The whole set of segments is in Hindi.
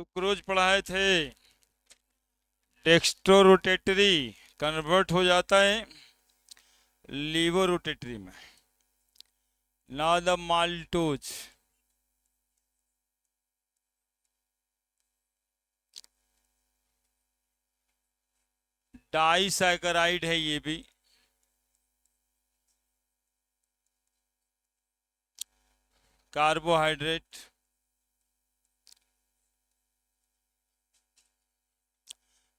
सुक्रोज पढ़ाए थे, डेक्स्ट्रो रोटेटरी कन्वर्ट हो जाता है लीवो रोटेटरी में। नाउ द माल्टोज, डाइसैकराइड है ये भी, कार्बोहाइड्रेट।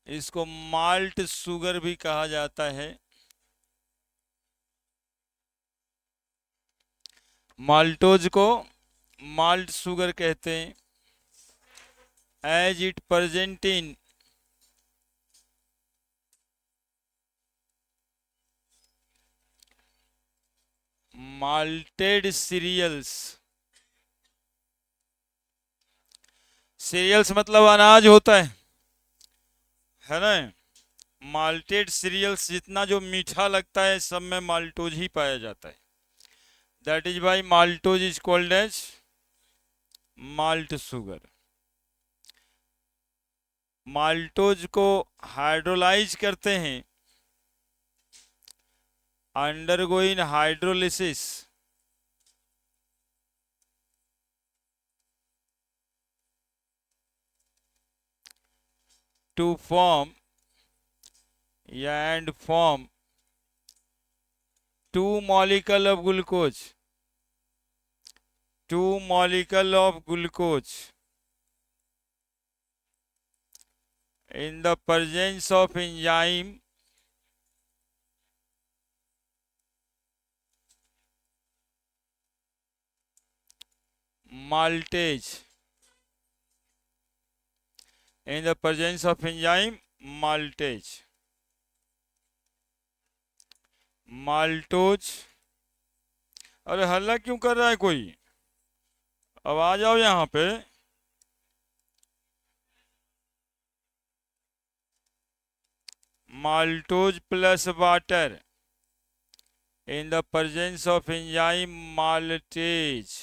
इसको माल्ट शुगर भी कहा जाता है। माल्टोज को माल्ट शुगर कहते हैं। As it present in malted cereals, cereals मतलब अनाज होता है ना। माल्टेड सीरियल्स जितना जो मीठा लगता है सब में माल्टोज ही पाया जाता है। That is why maltose is called as malt sugar. Maltose को हाइड्रोलाइज करते हैं अंडरगोइंग हाइड्रोलिसिस टू फॉर्म या and form two molecule of glucose, two molecule of glucose in the presence of enzyme maltase, in the presence of enzyme maltase, maltose. अरे हल्ला क्यों कर रहा है कोई? अब आ जाओ यहाँ पे। Maltose plus water in the presence of enzyme maltase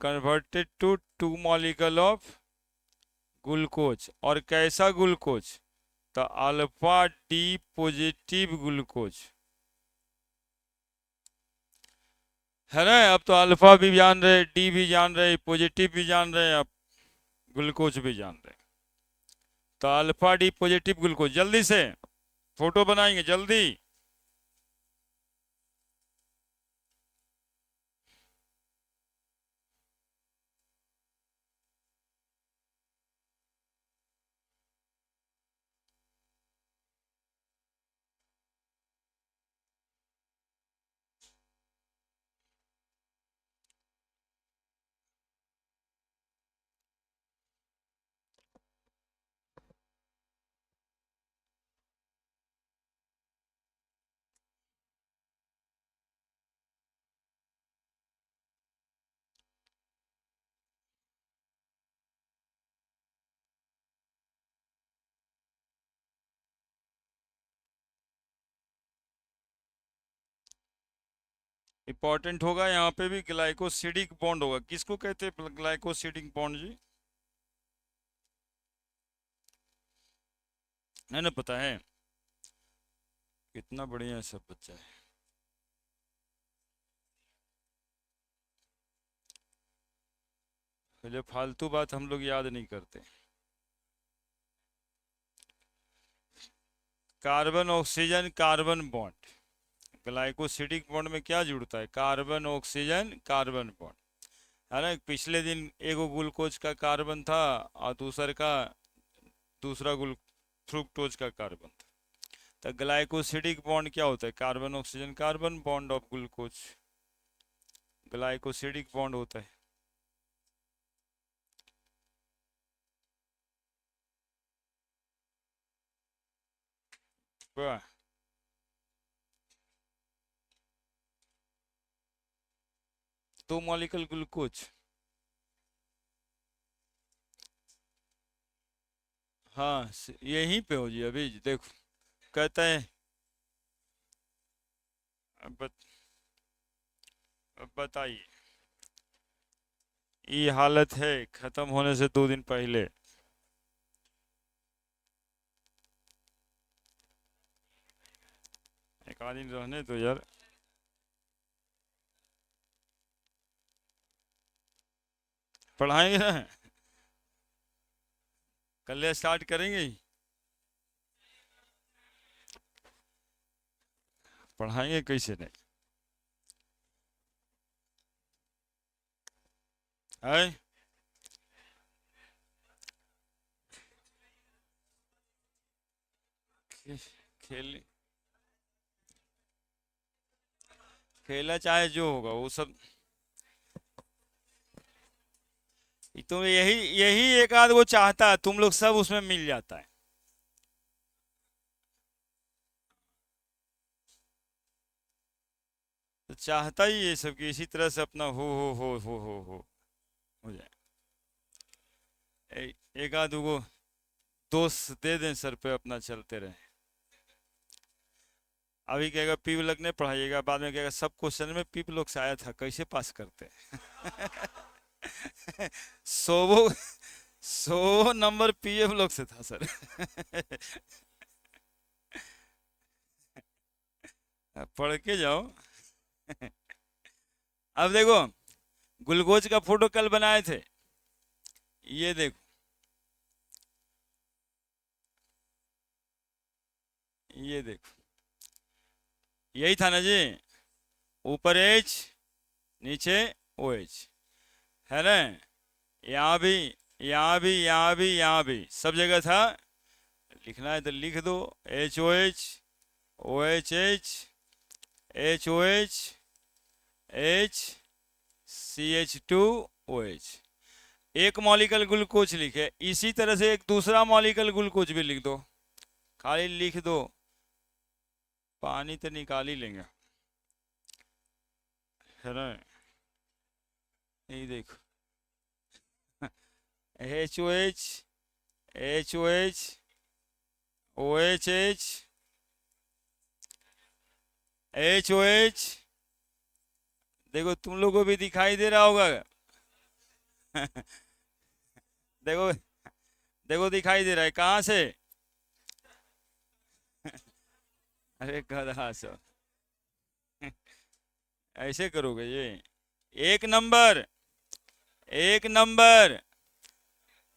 converted to two molecule of glucose। और कैसा glucose? The alpha D positive glucose है ना। अब तो अल्फा भी जान रहे, डी भी जान रहे, पॉजिटिव भी जान रहे, अब ग्लूकोज भी जान रहे। तो अल्फा डी पॉजिटिव ग्लूकोज, जल्दी से फोटो बनाएंगे जल्दी। इंपॉर्टेंट होगा यहाँ पे भी, ग्लाइकोसिडिक बॉन्ड होगा। किसको कहते हैं ग्लाइकोसिडिक बॉन्ड जी? है ना, पता है? कितना बढ़िया सब बच्चा है। पहले फालतू बात हम लोग याद नहीं करते। Carbon oxygen carbon bond, glycosidic bond में क्या जुड़ता है? कार्बन ऑक्सीजन कार्बन बॉन्ड, है ना। पिछले दिन एगो ग्लूकोज का कार्बन था और दूसरा गुल फ्रुक्टोज का कार्बन था। तो ग्लाइकोसिडिक बॉन्ड क्या होता है? Carbon oxygen carbon bond of glucose, glycosidic bond होता है। वाह, दो मॉलिक्यूल ग्लूकोज। हाँ यहीं पे हो जी, अभी देखो कहते हैं। अब बताइए। ये हालत है खत्म होने से 2 दिन पहले। एक आध दिन रहने तो यार। पढ़ाएंगे ना, कल स्टार्ट करेंगे ही। पढ़ाएंगे कैसे नहीं है। खेल खेला चाहे जो होगा वो सब। तो यही यही एक आध वो चाहता है, तुम लोग सब उसमें मिल जाता है। तो चाहता ही ये सब कि इसी तरह से अपना हो जाए। एक आध को दोस्त दे दें सर पे, अपना चलते रहे। अभी कहेगा पीप लगने पढ़ाइएगा, बाद में कहेगा सब क्वेश्चन में पीप लोग से आया था, कैसे पास करते सौ 100 नंबर पीएफ लोग से था सर। पढ़ के जाओ। अब देखो, ग्लूकोज का फोटो कल बनाए थे, ये देखो, ये देखो, यही था ना जी। ऊपर एच, नीचे ओ एच, है ना। यहाँ भी, यहाँ भी, यहाँ भी, यहाँ भी, सब जगह था। लिखना है तो लिख दो, H O H, O H H, H O H, H, C H two, O H. एक मॉलिक्यूल ग्लूकोज लिखे, इसी तरह से एक दूसरा मॉलिक्यूल ग्लूकोज भी लिख दो, खाली लिख दो, पानी तो निकाल ही लेंगे, है ना। यही देखो, H O H, H O H, O H H, H O H. देखो तुम लोगों को भी दिखाई दे रहा होगा। देखो, देखो दिखाई दे रहा है कहाँ से। अरे गधा सब, ऐसे करोगे ये। एक नंबर, एक नंबर,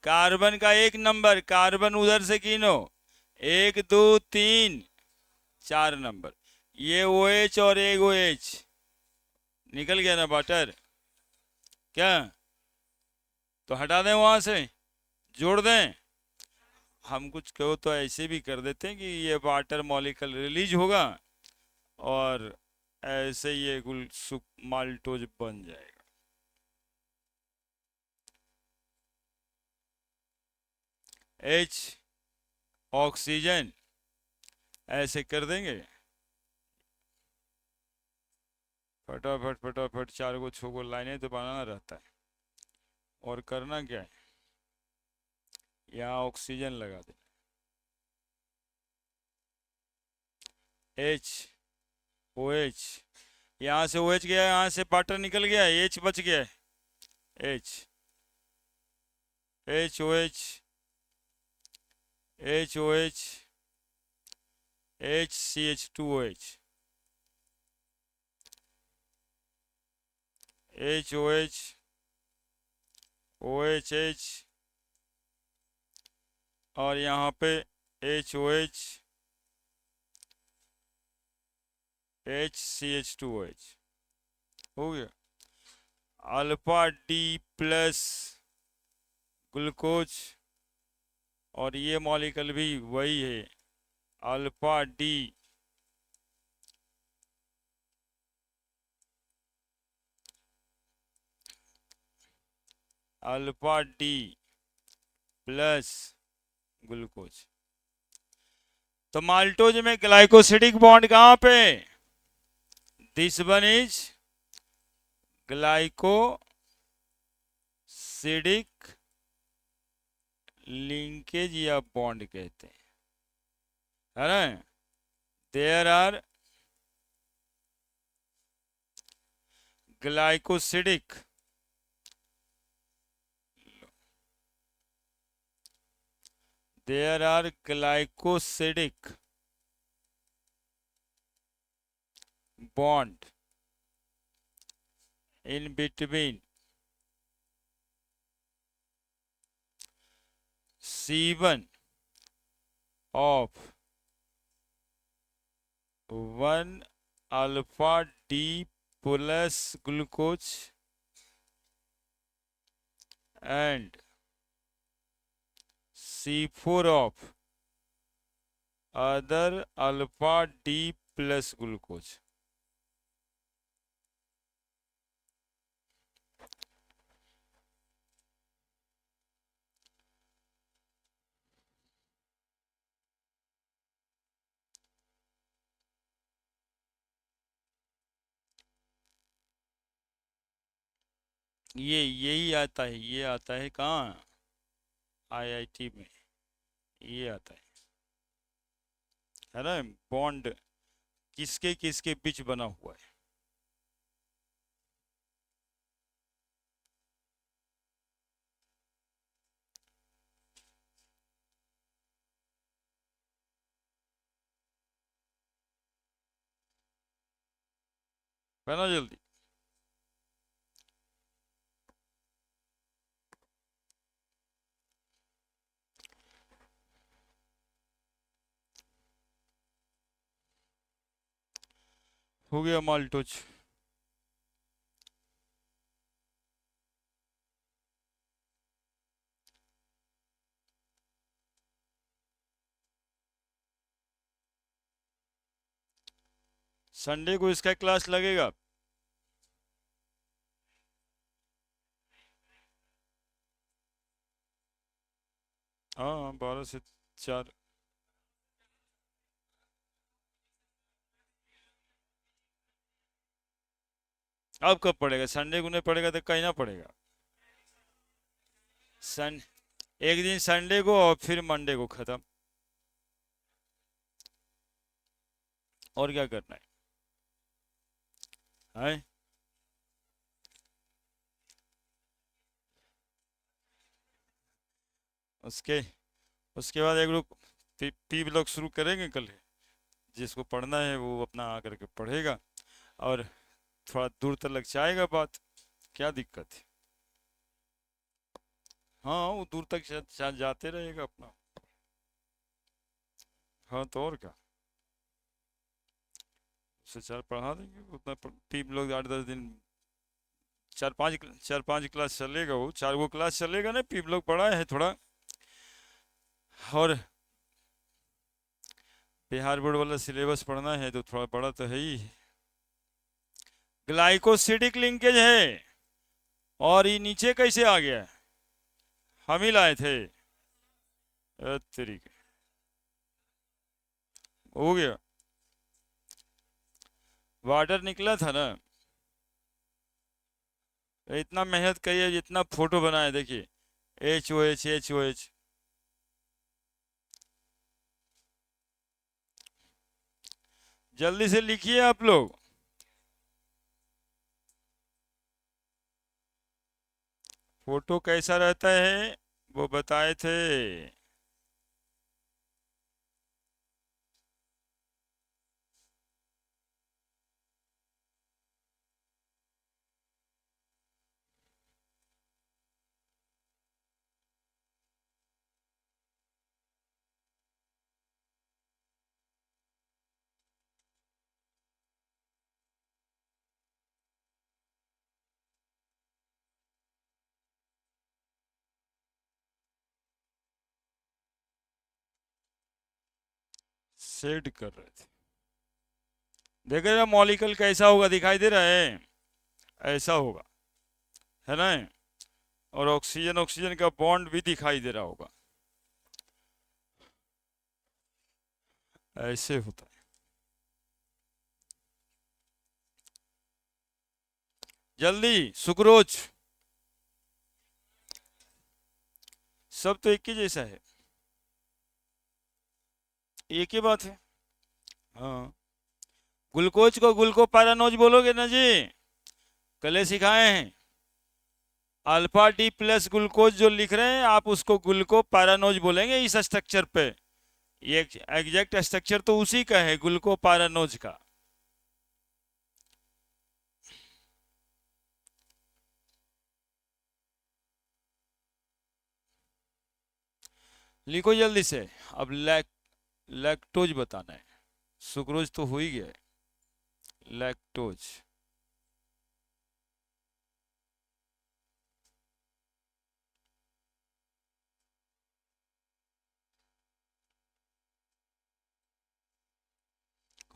कार्बन का एक नंबर, कार्बन उधर से गिनो, 1 2 3 4 नंबर। ये ओ एच और एक ओ एच, निकल गया ना वाटर। क्या, तो हटा दें वहां से, जोड़ दें। हम कुछ कहो तो ऐसे भी कर देते हैं कि ये वाटर मॉलिक्यूल रिलीज होगा और ऐसे ये गुल माल्टोज बन जाएगा। एच, ऑक्सीजन, ऐसे कर देंगे। फटाफट फटाफट 4 को 6 को लाइनें तो बनाना रहता है। और करना क्या है, यहाँ ऑक्सीजन लगा दे, एच, ओ एच, यहाँ से ओ एच गया, यहाँ से पार्टनर निकल गया, एच बच गया, H, H O H, H O H, H C H two O H, H O H, O H H, और यहाँ पे H O H, H C H two O H, हो गया। अल्फा डी प्लस ग्लूकोज, और ये मॉलिक्यूल भी वही है, alpha D, alpha D plus glucose. तो माल्टोज में ग्लाइकोसिडिक बॉन्ड कहां पे, this one is glycosidic linkage या बॉन्ड कहते हैं, है ना। There are glycosidic there are glycosidic bond in between C1 of 1 alpha D plus glucose and C4 of other alpha D plus glucose. यही आता है, ये आता है कहाँ, आईआईटी में ये आता है ना, बॉन्ड किसके किसके बीच बना हुआ है ना, जल्दी। हो गया माल्टोज। संडे को इसका क्लास लगेगा। हाँ 12 से 4। अब कब पड़ेगा, संडे को नहीं पड़ेगा तो कहीं ना पड़ेगा। सन एक दिन संडे को और फिर मंडे को खत्म, और क्या करना है? उसके उसके बाद एक लोग पी ब्लॉग शुरू करेंगे कल। जिसको पढ़ना है वो अपना आकर के पढ़ेगा, और थोड़ा दूर तक जाएगा बात, क्या दिक्कत है? हाँ वो दूर तक जाते रहेगा अपना। हाँ तो और क्या, उससे 4 पढ़ा देंगे उतना। पी ब्लॉग 8-10 दिन, 4-5 क्लास चलेगा, वो 4 वो क्लास चलेगा ना। पी ब्लॉग पढ़ा है थोड़ा, और बिहार बोर्ड वाला सिलेबस पढ़ना है तो थोड़ा बड़ा तो है ही। ग्लाइकोसिडिक लिंकेज है, और ये नीचे कैसे आ गया? हम ही लाए थे। तरीके हो गया, वाटर निकला था ना। इतना मेहनत करिए, जितना फोटो बनाए देखिए, HOH। जल्दी से लिखिए आप लोग। फोटो कैसा रहता है वो बताए थे। सेट कर रहे थे, देख रहे मॉलिक्यूल कैसा होगा, दिखाई दे रहा है? ऐसा होगा, है ना। और ऑक्सीजन ऑक्सीजन का बॉन्ड भी दिखाई दे रहा होगा, ऐसे होता है। जल्दी, सुक्रोज सब तो एक ही जैसा है, एक ही बात है। हाँ, ग्लूकोज को ग्लूकोपाइरानोज बोलोगे ना जी, कल सिखाए हैं। अल्फा डी प्लस ग्लूकोज जो लिख रहे हैं आप उसको ग्लूकोपायरानोज बोलेंगे इस स्ट्रक्चर पे। ये एग्जैक्ट स्ट्रक्चर तो उसी का है, ग्लूकोपायरानोज का। लिखो जल्दी से। अब लैक्टोज बताना है। सुक्रोज तो हो ही गया है। लैक्टोज।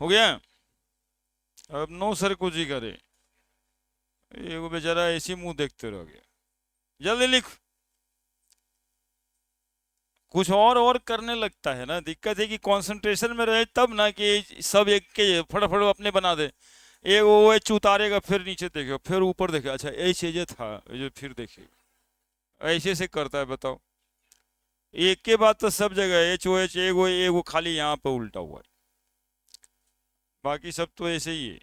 हो गया। अब नो सर कुछ ही करे, ये वो बेचारा ऐसी मुंह देखते रह गया। जल्दी लिख। कुछ और करने लगता है ना, दिक्कत है कि कंसंट्रेशन में रहे तब ना, कि सब एक के फटाफट अपने बना दे। एक वो एच उतारेगा, फिर नीचे देखेगा, फिर ऊपर देखेगा, अच्छा एच ये था, ये फिर देखेगा। ऐसे से करता है, बताओ। एक के बाद तो सब जगह एच ओ एच, एगो खाली यहाँ पे उल्टा हुआ है, बाकी सब तो ऐसे ही है।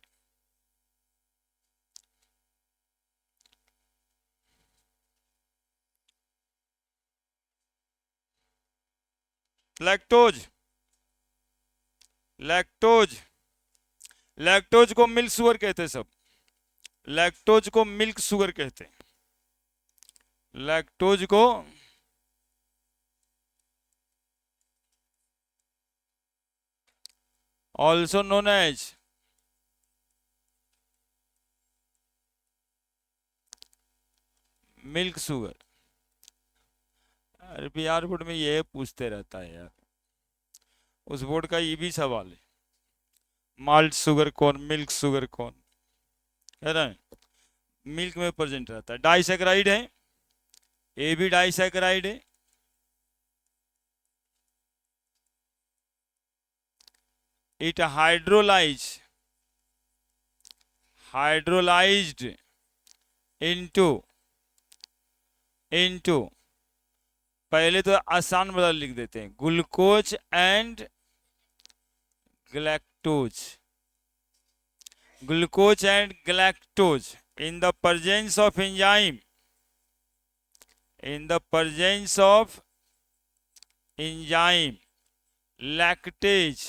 लैक्टोज। लैक्टोज। लैक्टोज को मिल्क शुगर कहते हैं सब। लैक्टोज को मिल्क शुगर कहते हैं। लैक्टोज को also known as milk sugar. अरे बिहार बोर्ड में ये पूछते रहता है यार, उस बोर्ड का ये भी सवाल है। माल्ट शुगर कौन, मिल्क शुगर कौन, है ना। मिल्क में प्रेजेंट रहता है, डाइसैकराइड है, ये भी डाइसैकराइड है। इट हाइड्रोलाइज्ड इनटू इनटू पहले तो आसान वाला लिख देते हैं, glucose and galactose. Glucose and galactose in the presence of enzyme. In the presence of enzyme lactase.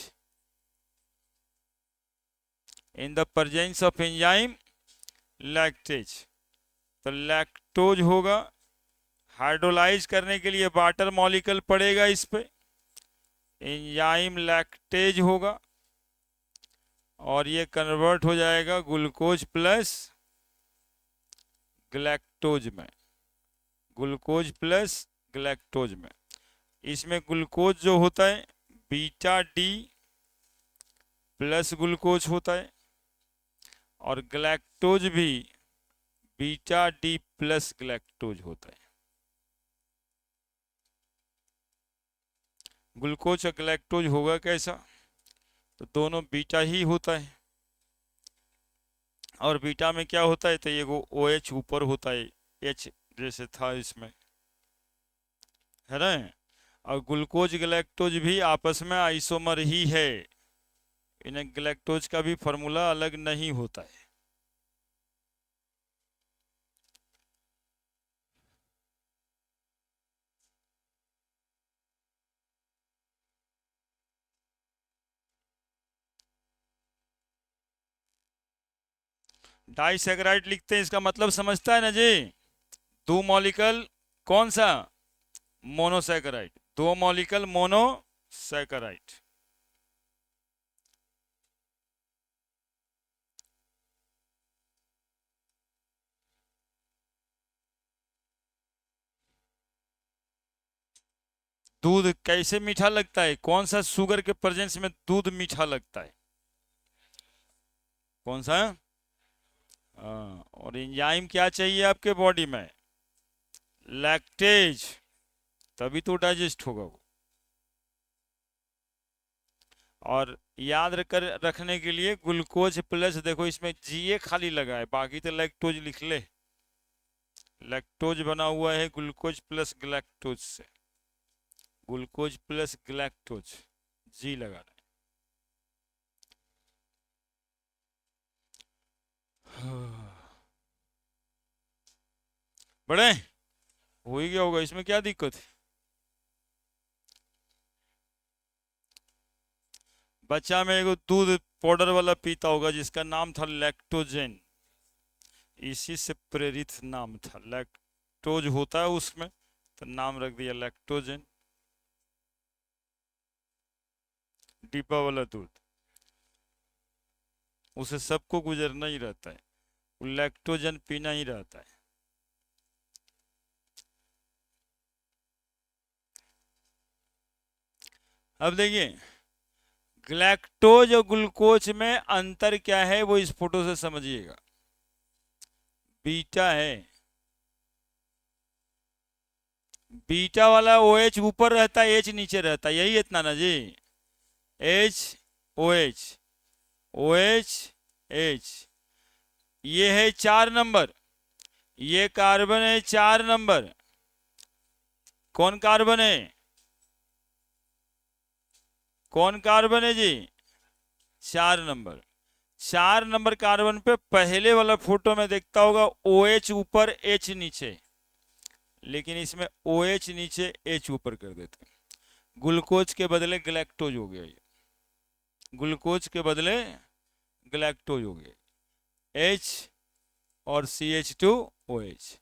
In the presence of enzyme lactase. तो लैक्टोज होगा। हाइड्रोलाइज करने के लिए वाटर मॉलिक्यूल पड़ेगा इस पे, एंजाइम लैक्टेज होगा, और ये कन्वर्ट हो जाएगा ग्लूकोज प्लस ग्लैक्टोज में। ग्लूकोज प्लस ग्लैक्टोज में, इसमें ग्लूकोज जो होता है बीटा डी प्लस ग्लूकोज होता है, और ग्लैक्टोज भी बीटा डी प्लस ग्लैक्टोज होता है। ग्लूकोज और ग्लैक्टोज होगा कैसा, तो दोनों बीटा ही होता है, और बीटा में क्या होता है, तो ये वो ओ एच ऊपर होता है, एच जैसे था इसमें, है ना। और ग्लूकोज ग्लैक्टोज भी आपस में आइसोमर ही है, इन्हें ग्लैक्टोज का भी फॉर्मूला अलग नहीं होता है। डाइसैकराइड लिखते हैं, इसका मतलब समझता है ना जी। दो मॉलिक्यूल कौन सा, मोनोसैकराइड, दो मॉलिक्यूल मोनोसैकराइड। दूध कैसे मीठा लगता है, कौन सा शुगर के प्रेजेंस में दूध मीठा लगता है, कौन सा। और एंजाइम क्या चाहिए आपके बॉडी में, लैक्टेज, तभी तो डाइजेस्ट होगा वो। और याद रखने के लिए ग्लूकोज प्लस, देखो इसमें जीए खाली लगा है, बाकी तो लैक्टोज लिख ले। लैक्टोज बना हुआ है ग्लूकोज प्लस ग्लैक्टोज से, ग्लूकोज प्लस ग्लैक्टोज, जी लगा रहे। बड़े हो ही गया होगा, इसमें क्या दिक्कत है। बच्चा में एगो दूध पाउडर वाला पीता होगा जिसका नाम था लैक्टोजेन, इसी से प्रेरित नाम था, लैक्टोज होता है उसमें, तो नाम रख दिया लैक्टोजेन, डिब्बा वाला दूध, उसे सबको गुजरना ही रहता है, वो लैक्टोजन पीना ही रहता है। अब देखिए ग्लैक्टोज और ग्लूकोज में अंतर क्या है वो इस फोटो से समझिएगा। बीटा है, बीटा वाला OH ऊपर रहता है, H नीचे रहता है, यही इतना ना जी, H OH OH H, ये है 4 नंबर, ये कार्बन है 4 नंबर, कौन कार्बन है, कौन कार्बन है जी, 4 नंबर। 4 नंबर कार्बन पे पहले वाला फोटो में देखता होगा OH ऊपर H नीचे, लेकिन इसमें OH नीचे H ऊपर कर देते हैं, ग्लूकोज के बदले ग्लैक्टोज हो गया, ये ग्लूकोज के बदले ग्लैक्टोज हो गया, H और CH2OH,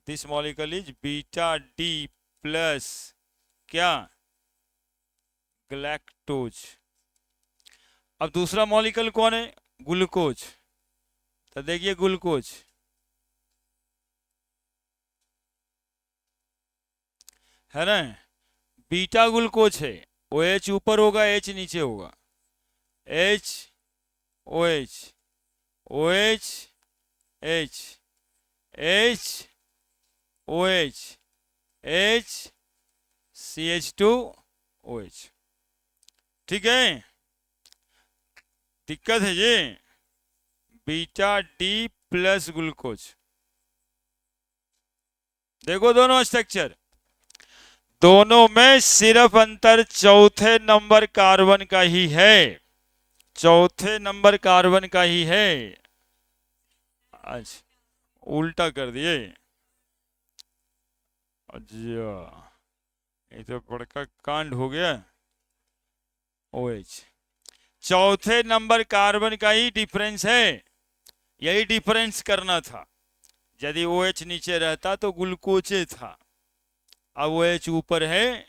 this molecule is beta D plus क्या, ग्लैक्टोज। अब दूसरा मॉलिक्यूल कौन है, ग्लूकोज, तो देखिए ग्लूकोज है ना, बीटा ग्लूकोज है, OH ऊपर होगा H नीचे होगा, H OH OH H H OH H CH2OH, ठीक है, दिक्कत है ये, बीटा डी प्लस ग्लूकोज, देखो दोनों स्ट्रक्चर, दोनों में सिर्फ अंतर चौथे नंबर कार्बन का ही है, चौथे नंबर कार्बन का ही है। अच्छा उल्टा कर दिए, अच्छा ये तो बड़का कांड हो गया। OH चौथे नंबर कार्बन का ही डिफरेंस है, यही डिफरेंस करना था, यदि OH नीचे रहता तो ग्लूकोज था, अब OH ऊपर है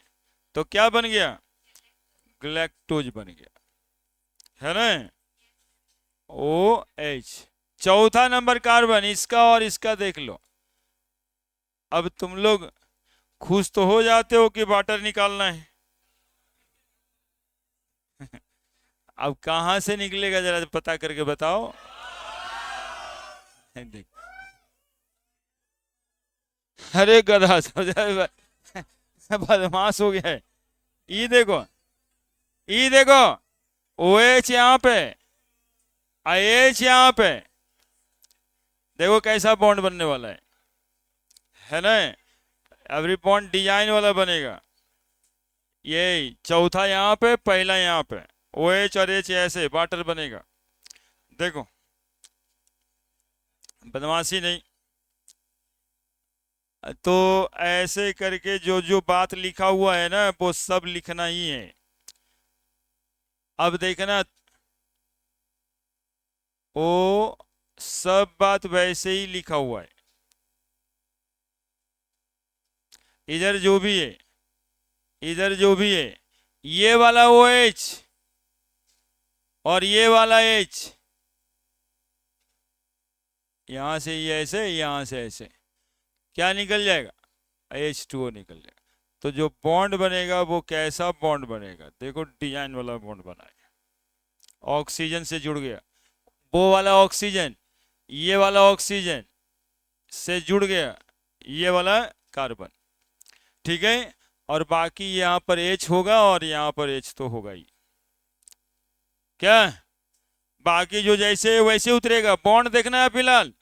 तो क्या बन गया, ग्लैक्टोज बन गया, है ना, OH चौथा नंबर कार्बन, इसका और इसका देख लो। अब तुम लोग खुश तो हो जाते हो कि वाटर निकालना है अब कहां से निकलेगा जरा पता करके बताओ देख, अरे गधा समझा बदमाश हो गया है, ई देखो OH यहाँ पे, IH यहाँ पे, देखो कैसा बॉन्ड बनने वाला है ना, एवरी बॉन्ड डिजाइन वाला बनेगा, ये चौथा यहाँ पे पहला यहाँ पे, OH और H ऐसे वाटर बनेगा, देखो बदमाशी नहीं, तो ऐसे करके जो जो बात लिखा हुआ है ना वो सब लिखना ही है। अब देखना वो सब बात वैसे ही लिखा हुआ है, इधर जो भी है, इधर जो भी है, ये वाला OH और ये वाला H, यहां से ये ऐसे, यहां से ऐसे, क्या निकल जाएगा, H2O निकल जाएगा। तो जो बॉन्ड बनेगा वो कैसा बॉन्ड बनेगा, देखो डिजाइन वाला बॉन्ड बना है, ऑक्सीजन से जुड़ गया, वो वाला ऑक्सीजन ये वाला ऑक्सीजन से जुड़ गया, ये वाला कार्बन, ठीक है, और बाकी यहाँ पर H होगा और यहाँ पर H तो होगा ही, क्या बाकी जो जैसे वैसे उतरेगा, बॉन्ड देखना है फिलहाल,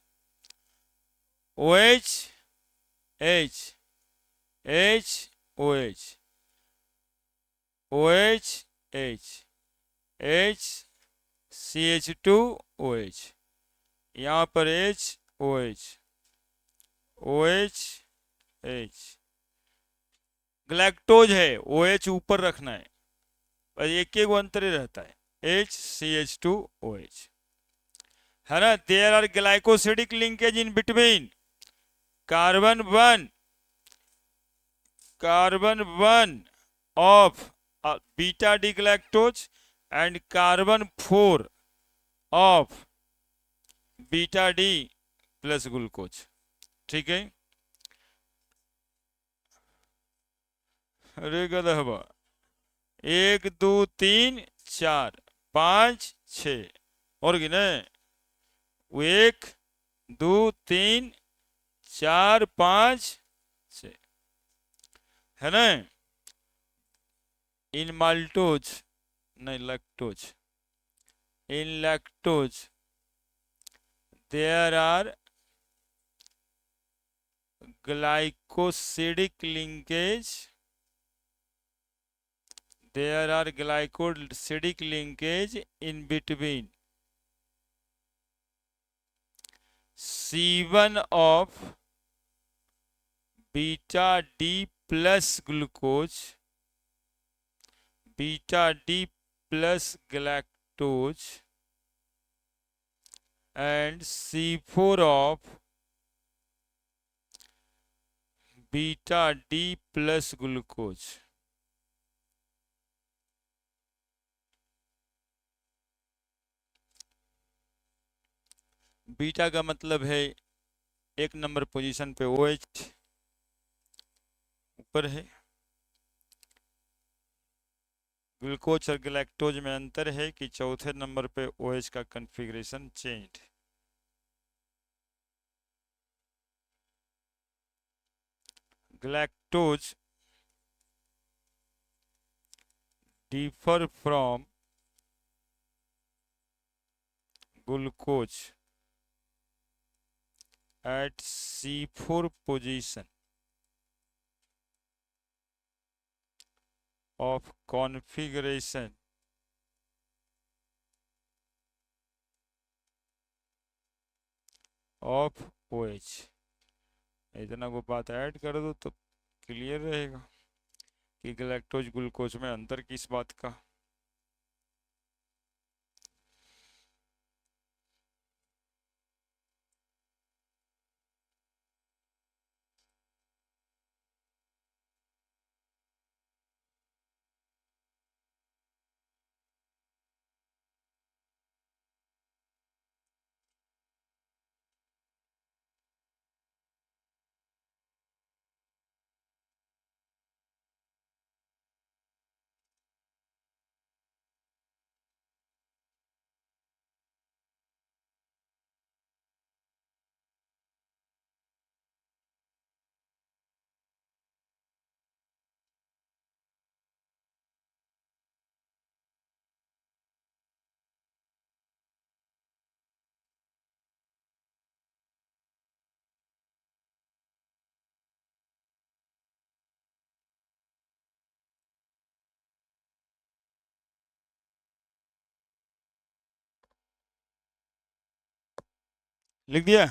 OH H H OH OH H H CH2OH, यहाँ पर H OH OH H. Galactose है, ओ एच ऊपर रखना है, और एक एक अंतर ही रहता है, HCH2OH, है ना। There are glycosidic linkage in between carbon 1 of beta D galactose and carbon 4 of beta D plus glucose. ठीक है। अरे गदहबा, 1 2 3 4 5 6 और गिने, 1 2 3 4 5 6, है ना। इन माल्टोज, नहीं lactose, in lactose there are glycosidic linkage, there are glycosidic linkage in between C1 of beta D plus glucose, beta D plus galactose and C4 of beta D plus glucose. Beta का मतलब है 1 नंबर पोजीशन पे OH ऊपर है, ग्लूकोज और ग्लैक्टोज में अंतर है कि चौथे नंबर पे OH का configuration change. galactose differ from glucose at C4 position of configuration of OH। इतना को बात ऐड कर दो तो क्लियर रहेगा कि गैलेक्टोज ग्लूकोज में अंतर किस बात का। लिख दिया।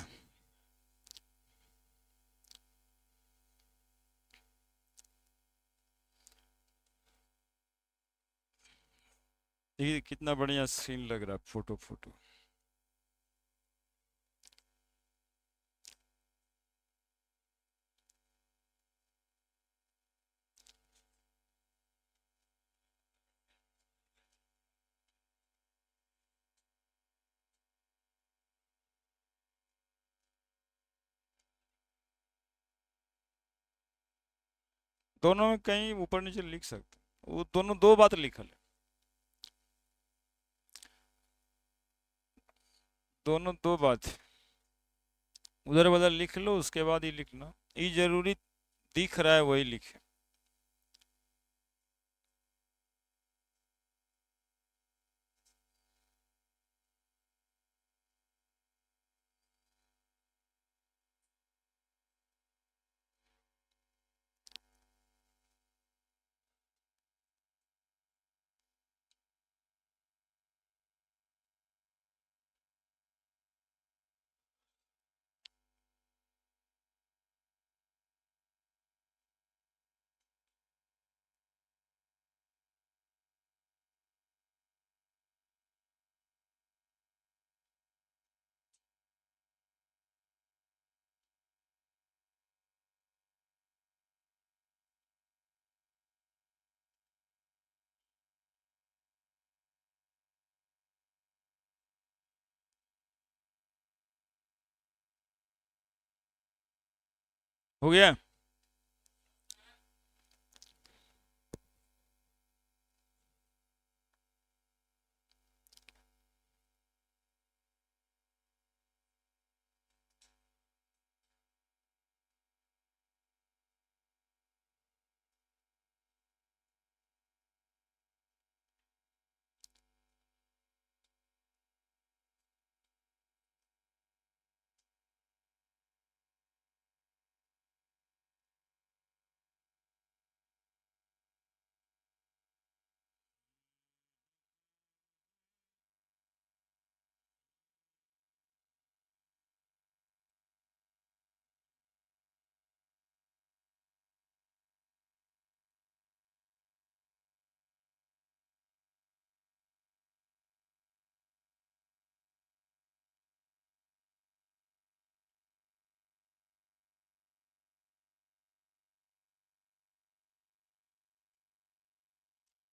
ये कितना बढ़िया सीन लग रहा है, फोटो फोटो। दोनों में कहीं ऊपर नीचे लिख सकते, वो दोनों दो बात लिखल है, दोनों दो बात, उधर वाला लिख लो उसके बाद ही लिखना, ये जरूरी दिख रहा है वही लिखे। हो गया।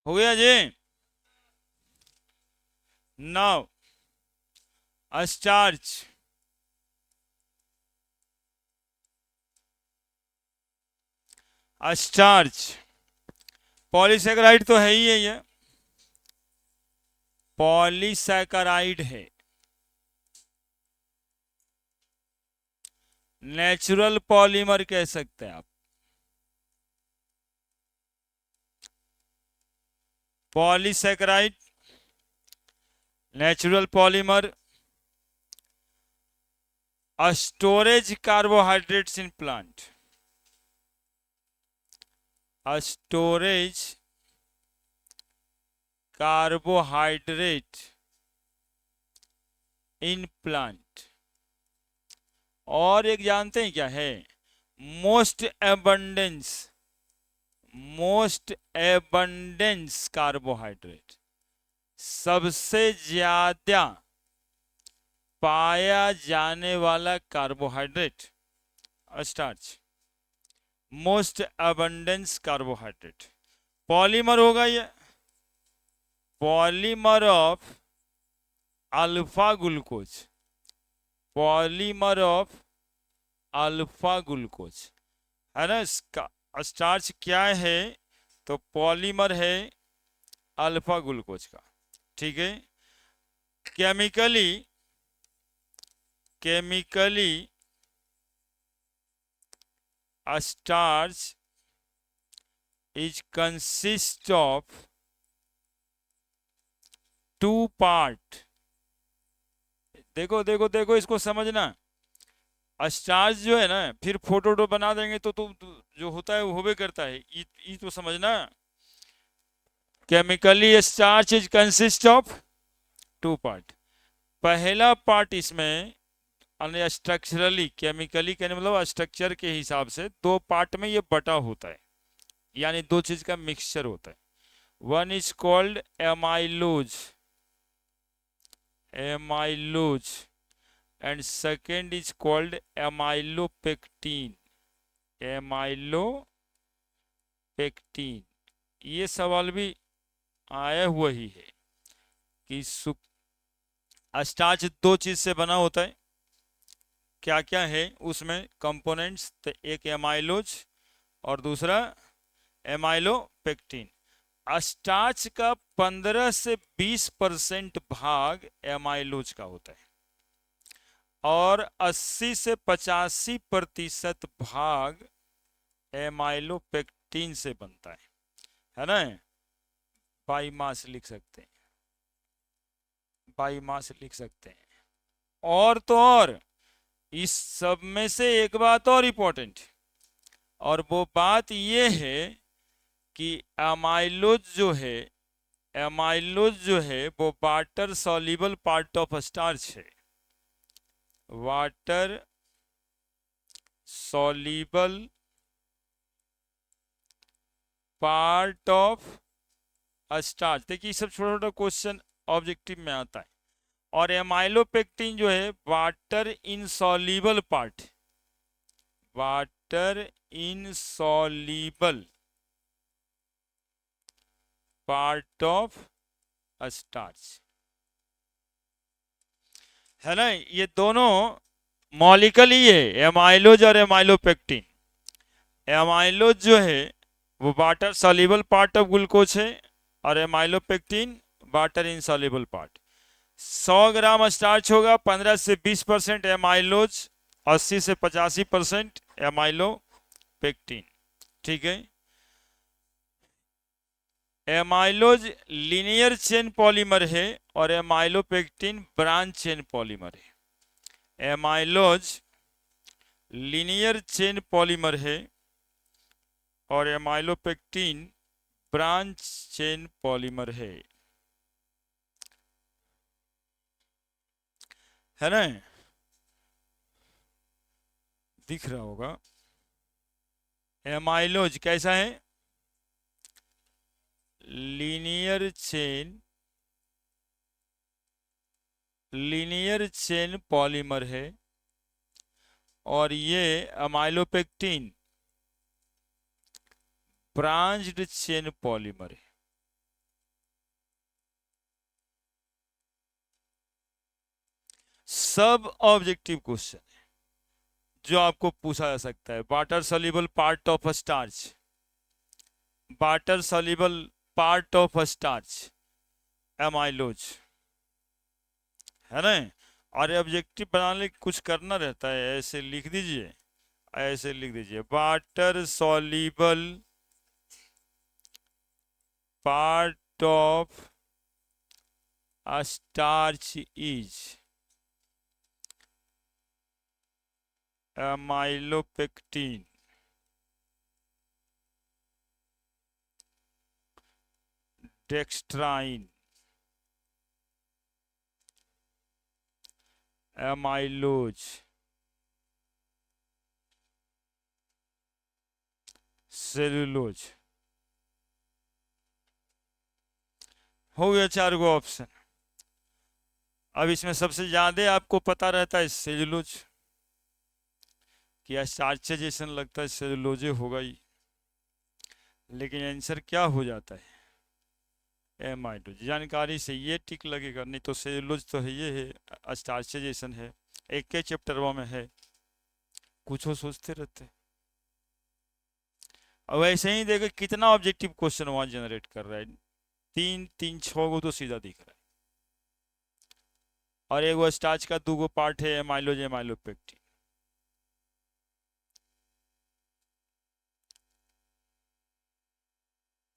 हो गया जी। नाउ स्टार्च, स्टार्च पॉलीसेकेराइड तो है ही है, ये पॉलीसेकेराइड है। नेचुरल पॉलीमर कह सकते हैं आप। Polysaccharide, natural polymer, storage carbohydrates in plant, storage carbohydrate in plant. और एक जानते हैं क्या है? Most abundance, most abundance carbohydrate, सबसे ज्यादा पाया जाने वाला carbohydrate starch, most abundance carbohydrate. Polymer होगा ये, polymer of alpha glucose, polymer of alpha glucose, है ना। स्टार्च क्या है? तो पॉलीमर है अल्फा ग्लूकोज का, ठीक है। Chemically, chemically starch is consist of two part. देखो देखो देखो, इसको समझना। स्टार्च जो है ना, फिर फोटो बना देंगे तो जो होता है वो होबे करता है, ये तो समझना। Chemically starch is consist of two part. पहला पार्ट इसमें स्ट्रक्चरली, केमिकली कहने मतलब स्ट्रक्चर के हिसाब से दो पार्ट में ये बटा होता है, यानी दो चीज का मिक्सचर होता है। One is called amylose, amylose, and second is called amylopectin, amylopectin. ये सवाल भी आया हुआ ही है कि स्टार्च दो चीज से बना होता है, क्या क्या है उसमें कंपोनेंट्स? तो एक एमाइलोज और दूसरा एमाइलोपेक्टिन। स्टार्च का 15 से 20% भाग एमाइलोज का होता है और 80 से 85% भाग एमाइलोपेक्टिन से बनता है ना। बाई मास लिख सकते हैं, बाई मास लिख सकते हैं। और तो और इस सब में से एक बात और इंपॉर्टेंट, और वो बात ये है कि एमाइलोज जो है, एमाइलोज जो है वो water soluble part of starch है, water soluble part of starch. देखिए सब छोटा छोटा क्वेश्चन ऑब्जेक्टिव में आता है। और एमाइलोपेक्टिन जो है water insoluble part, water insoluble part of starch, है ना। ये दोनों मॉलिक्यूल ही है, एमाइलोज और एमाइलोपेक्टिन। एमाइलोज जो है वो water soluble part of glucose है, और एमाइलोपेक्टिन वाटर इनसॉल्युबल पार्ट। 100 ग्राम स्टार्च होगा, 15 से 20% एमाइलोज, 80 से 85% एमाइलोपेक्टिन। ठीक है। एमाइलोज लीनियर चेन पॉलीमर है और एमाइलोपेक्टिन ब्रांच चेन पॉलीमर है। एमाइलोज लीनियर चेन पॉलीमर है और एमाइलोपेक्टिन ब्रांच चेन पॉलीमर है ना? दिख रहा होगा। एमाइलोज कैसा है? लीनियर चेन पॉलीमर है, और ये अमाइलोपेक्टिन ब्रांच्ड चेन पॉलीमर है। सब ऑब्जेक्टिव क्वेश्चन जो आपको पूछा जा सकता है। Water soluble part of starch, water soluble part of starch amylose, है ना? और ऑब्जेक्टिव बनाने के कुछ करना रहता है, ऐसे लिख दीजिए, ऐसे लिख दीजिए, water soluble part of starch is amylopectin, dextrine, amylose, cellulose. हो गया 4 गो ऑप्शन। अब इसमें सबसे ज्यादा आपको पता रहता है सेलुलोज, कि स्टार्च जैसा लगता है, सेलुलोजे होगा ही, लेकिन आंसर क्या हो जाता है? एमाइलोज। जानकारी से ये टिक लगेगा, नहीं तो सेलुलोज तो है, ये है स्टार्च जैसन है, एक के चैप्टरवा में है, कुछ हो सोचते रहते हैं। अब ऐसे ही देखो कितना ऑब्जेक्टिव क्वेश्चन वहां जनरेट कर रहा है, 3 3 6 गो तो सीधा दिख रहा है, और एक वो स्टार्च का 2 गो पार्ट है, एमाइलोज एमाइलोपेक्टिन।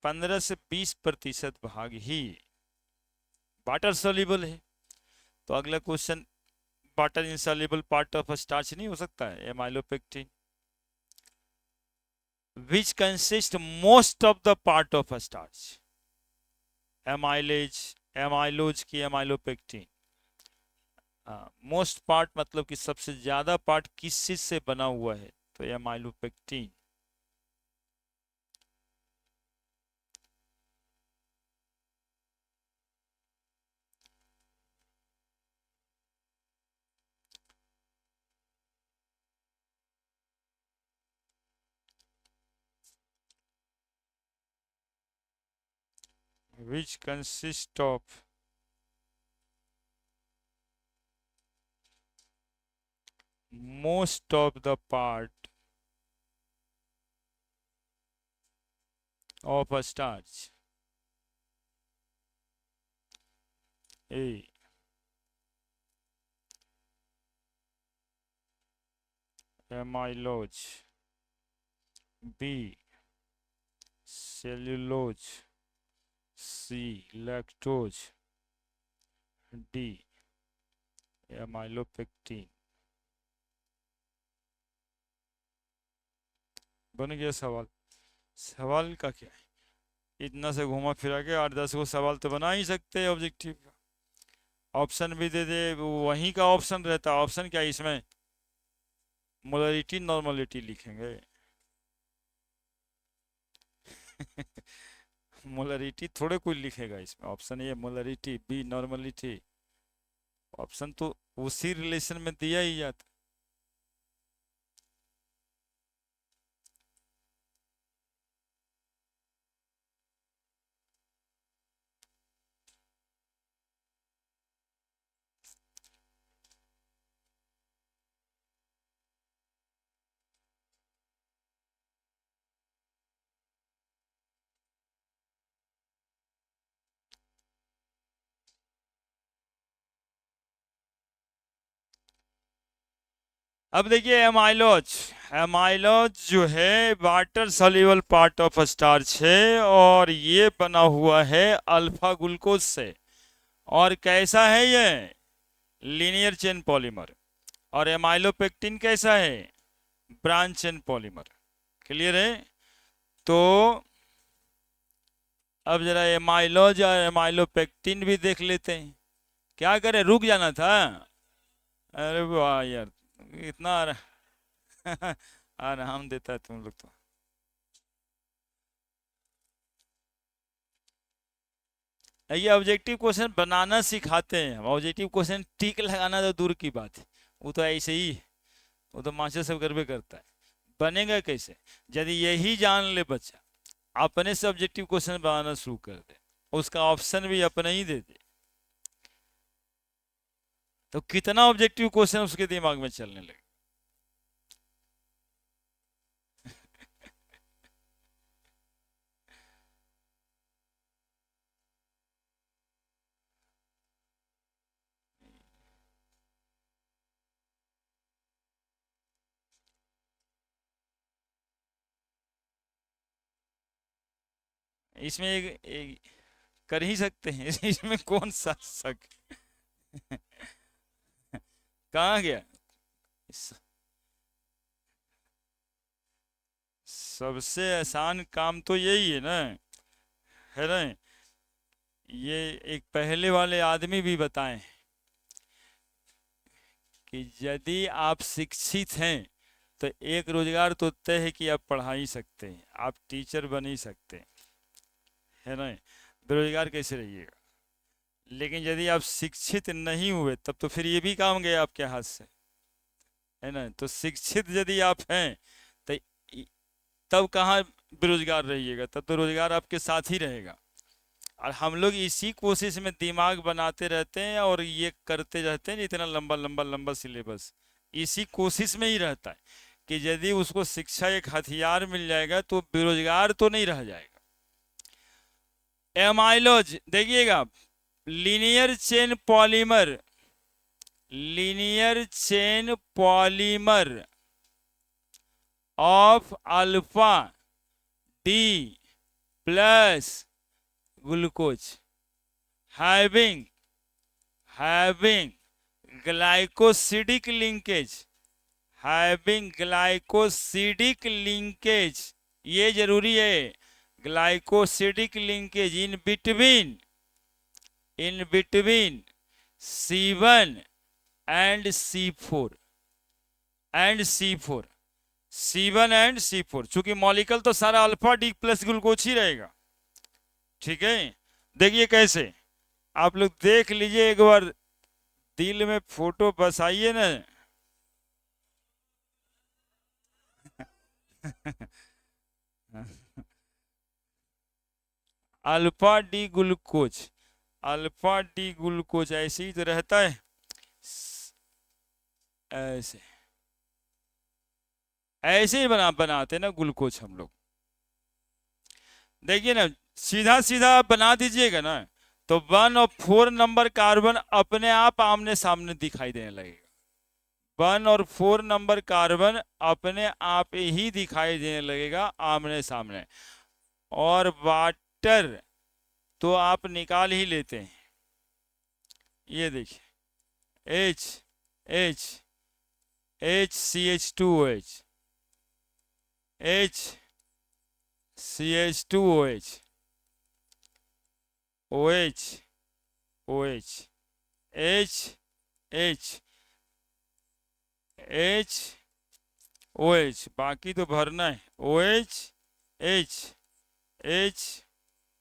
15 से 20% भाग ही वाटर सोल्यूबल है। तो अगला question, water insoluble part of starch नहीं हो सकता है amylopectin? Which consist most of the part of starch, amylase, amylose की एमाइलोपेक्टिन? मोस्ट पार्ट मतलब कि सबसे ज्यादा पार्ट किस चीज से बना हुआ है, तो amylopectin. which consist of most of the part of a starch? A, amylose, B, cellulose, C, lactose, D, amylopectin। बन गया सवाल। सवाल का क्या है, इतना से घुमा फिरा के 8 10 गो सवाल तो बना ही सकते हैं ऑब्जेक्टिव का। ऑप्शन भी दे दे, वहीं का ऑप्शन रहता है। ऑप्शन क्या है इसमें? मोलरिटी नॉर्मलिटी लिखेंगे। मोलरिटी थोड़े कोई लिखेगा इसमें, option A molarity, B normality, option तो उसी रिलेशन में दिया ही जाता। अब देखिए एमाइलोज, एमाइलोज जो है water soluble part of starch है और ये बना हुआ है अल्फा ग्लूकोज से। और कैसा है ये? Linear chain polymer. और एमाइलोपेक्टिन कैसा है? Branch chain polymer. क्लियर है? तो अब जरा एमाइलोज और एमाइलोपेक्टिन भी देख लेते हैं। क्या करें, रुक जाना था? अरे वाह यार, इतना आराम देता है तुम लोग तो। ये ऑब्जेक्टिव क्वेश्चन बनाना सिखाते हैं हम। ऑब्जेक्टिव क्वेश्चन टिक लगाना तो दूर की बात है, वो तो ऐसे ही, वो तो मास्टर सब करबे करता है। बनेगा कैसे? यदि यही जान ले बच्चा, अपने से ऑब्जेक्टिव क्वेश्चन बनाना शुरू कर दे, उसका ऑप्शन भी अपने ही दे दे, तो कितना ऑब्जेक्टिव क्वेश्चन उसके दिमाग में चलने लगे। इसमें एक कर ही सकते हैं इसमें कौन सा शक? कहाँ गया? सबसे आसान काम तो यही है ना, है ना? ये एक पहले वाले आदमी भी बताएं कि यदि आप शिक्षित हैं तो एक रोजगार तो तय है कि आप पढ़ा ही सकते हैं, आप टीचर बन ही सकते हैं, है ना? बेरोजगार कैसे रहिएगा? लेकिन यदि आप शिक्षित नहीं हुए तब तो फिर ये भी काम गया आपके हाथ से, है ना? तो शिक्षित यदि आप हैं तो तब कहाँ बेरोजगार रहिएगा, तब तो रोजगार आपके साथ ही रहेगा। और हम लोग इसी कोशिश में दिमाग बनाते रहते हैं और ये करते रहते हैं, इतना लंबा लंबा लंबा सिलेबस इसी कोशिश में ही रहता है कि यदि उसको शिक्षा एक हथियार मिल जाएगा तो बेरोजगार तो नहीं रह जाएगा। एमाइलोज देखिएगा, linear chain polymer, linear chain polymer of alpha D plus glucose having having glycosidic linkage, having glycosidic linkage, ये जरूरी है, glycosidic linkage in between C1 and C4 and C4, C1 and C4, चूंकि मॉलिक्यूल तो सारा अल्फा डी प्लस ग्लूकोज ही रहेगा। ठीक है, देखिए कैसे, आप लोग देख लीजिए एक बार, दिल में फोटो बसाइए ना। Alpha D glucose, alpha D glucose ऐसे ही तो रहता है, ऐसे ऐसे ही बनाते ना ग्लूकोज हम लोग। देखिए ना, सीधा सीधा आप बना दीजिएगा ना तो 1 और 4 नंबर कार्बन अपने आप आमने सामने दिखाई देने लगेगा। 1 और 4 नंबर कार्बन अपने आप ही दिखाई देने लगेगा आमने सामने। और वाटर तो आप निकाल ही लेते हैं, ये देखिए H H HCH2OH, HCH2OH, OH OH, H H H OH, बाकी तो भरना है, OH H H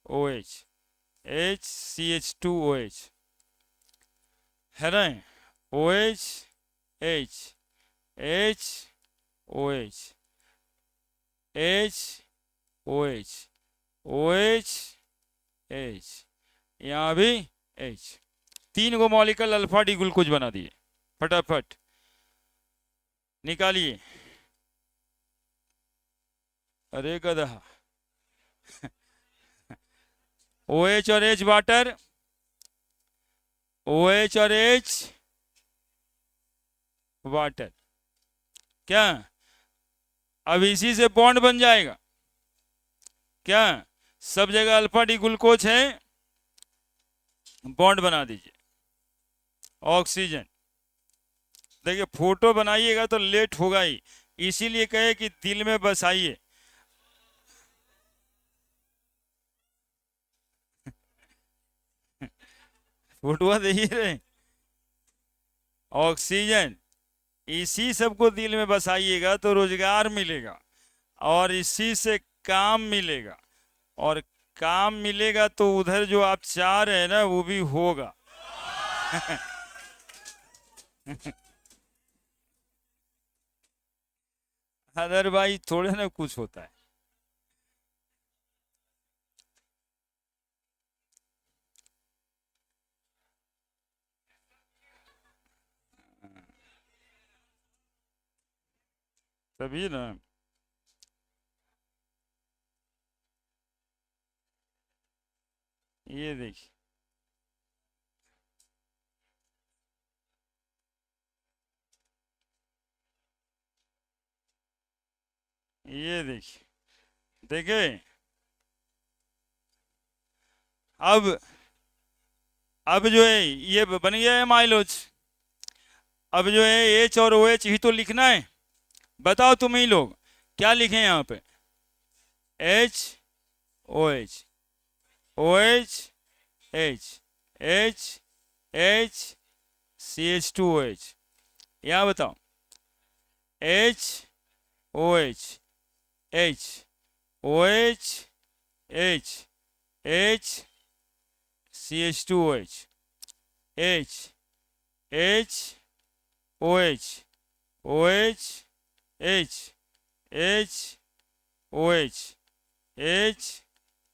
OH HCH2OH, है ना? OH H H OH H OH OH H, यहाँ भी H, 3 गो मॉलिक्यूल अल्फा डी ग्लूकोज बना दिए। फटाफट निकालिए। अरे गधा OH और H वाटर, OH और H वाटर, क्या? अब इसी से बॉन्ड बन जाएगा क्या? सब जगह अल्फा डी ग्लूकोज है, बॉन्ड बना दीजिए ऑक्सीजन। देखिए फोटो बनाइएगा तो लेट होगा ही, इसीलिए कहे कि दिल में बसाइए। फोटो देखिए रहे, ऑक्सीजन, इसी सबको दिल में बसाइएगा तो रोजगार मिलेगा, और इसी से काम मिलेगा, और काम मिलेगा तो उधर जो आप चाह रहे हैं ना वो भी होगा। अदरवाइज थोड़े ना कुछ होता है। तभी ना। ये देखिए, ये देखिए, देखे। अब अब जो है ये बन गया है माइलोज। अब जो है एच और ओ एच ही तो लिखना है। बताओ तुम ही लोग क्या लिखें यहाँ पे? H, O H, O H, H, H, H, C H two O H. यहाँ बताओ, H, O H, H, O H, H, H, C H two O H, H, H, O H, O H, H, H, O H, H,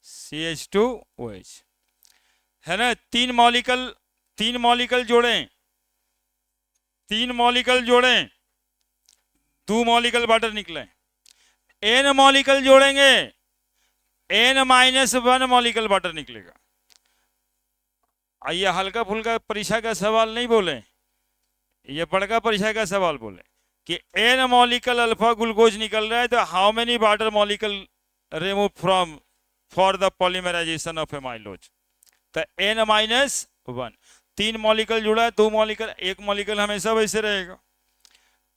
C H two O H. है ना? तीन मॉलिकल जोड़े, तीन मॉलिकल जोड़े, दो मॉलिकल वाटर निकले। एन मॉलिकल जोड़ेंगे, N minus one molecule water निकलेगा। ये हल्का फुल्का परीक्षा का सवाल नहीं बोले, ये बड़का परीक्षा का सवाल बोले कि एन मॉलिकल अल्फा ग्लूकोज निकल रहा है तो how many water molecule remove from for the polymerisation of amylose. तो एन माइनस वन, तीन मॉलिकल जुड़ा है, दो मॉलिकल, एक मॉलिकल हमेशा वैसे रहेगा,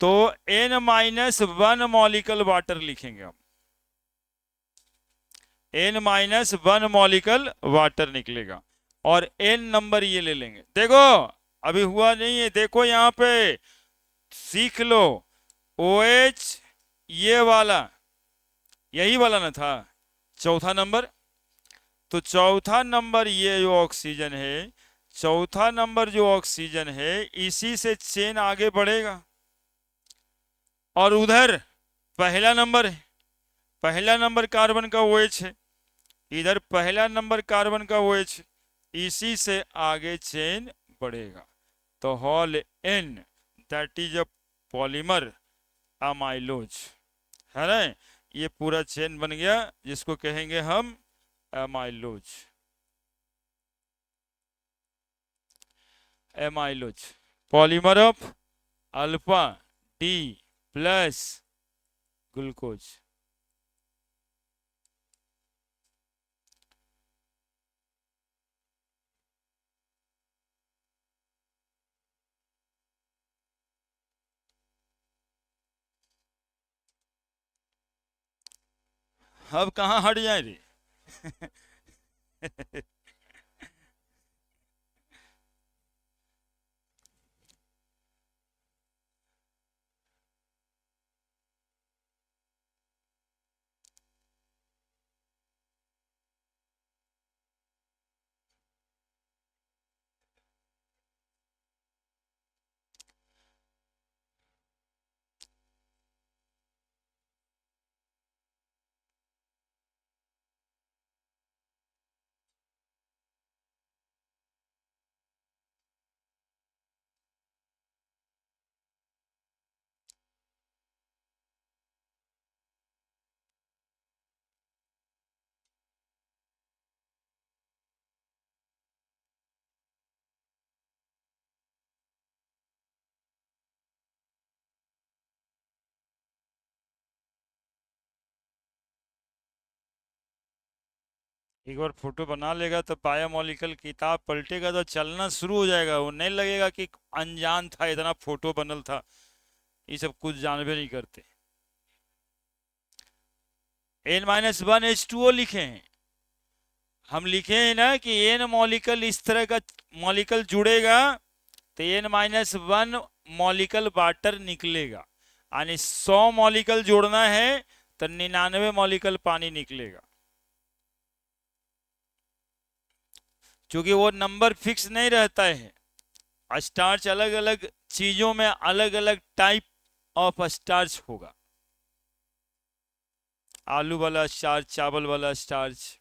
तो N minus one molecule water लिखेंगे हम, N minus one molecule water निकलेगा। और एन नंबर ये ले लेंगे। देखो अभी हुआ नहीं है, देखो यहाँ पे सीख लो। ओ एच ये वाला, यही वाला ना था चौथा नंबर, तो चौथा नंबर ये जो ऑक्सीजन है, चौथा नंबर जो ऑक्सीजन है इसी से चेन आगे बढ़ेगा। और उधर पहला नंबर है, पहला नंबर कार्बन का OH है, इधर पहला नंबर कार्बन का OH, इसी से आगे चेन बढ़ेगा। तो whole N that is a polymer amylose, है ना? ये पूरा चेन बन गया जिसको कहेंगे हम amylose. Amylose polymer of alpha D plus glucose. अब कहाँ हट जाए रे? एक बार फोटो बना लेगा तो बायोमोलिकल किताब पलटेगा तो चलना शुरू हो जाएगा। वो नहीं लगेगा कि अनजान था, इतना फोटो बनल था, ये सब कुछ जानबे नहीं करते। N-1 H2O लिखे हैं, हम लिखे हैं ना कि एन मॉलिकल इस तरह का मॉलिकल जुड़ेगा तो N-1 मॉलिकल वाटर निकलेगा, यानी 100 मॉलिकल जोड़ना है तो 99 मॉलिकल पानी निकलेगा। क्योंकि वो नंबर फिक्स नहीं रहता है, स्टार्च अलग अलग चीजों में अलग अलग टाइप ऑफ स्टार्च होगा। आलू वाला स्टार्च, चावल वाला स्टार्च।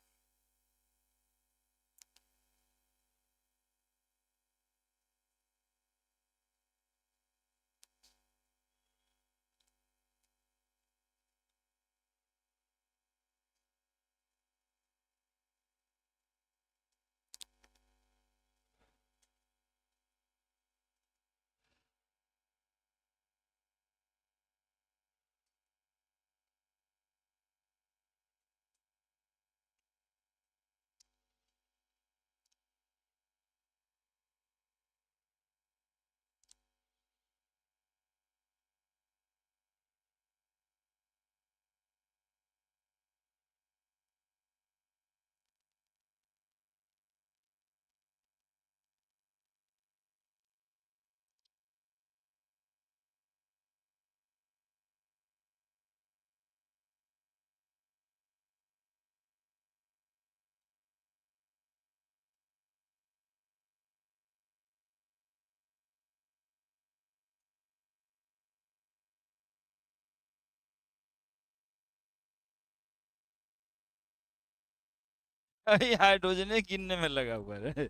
अरे हाइड्रोजन गिनने में लगा हुआ है।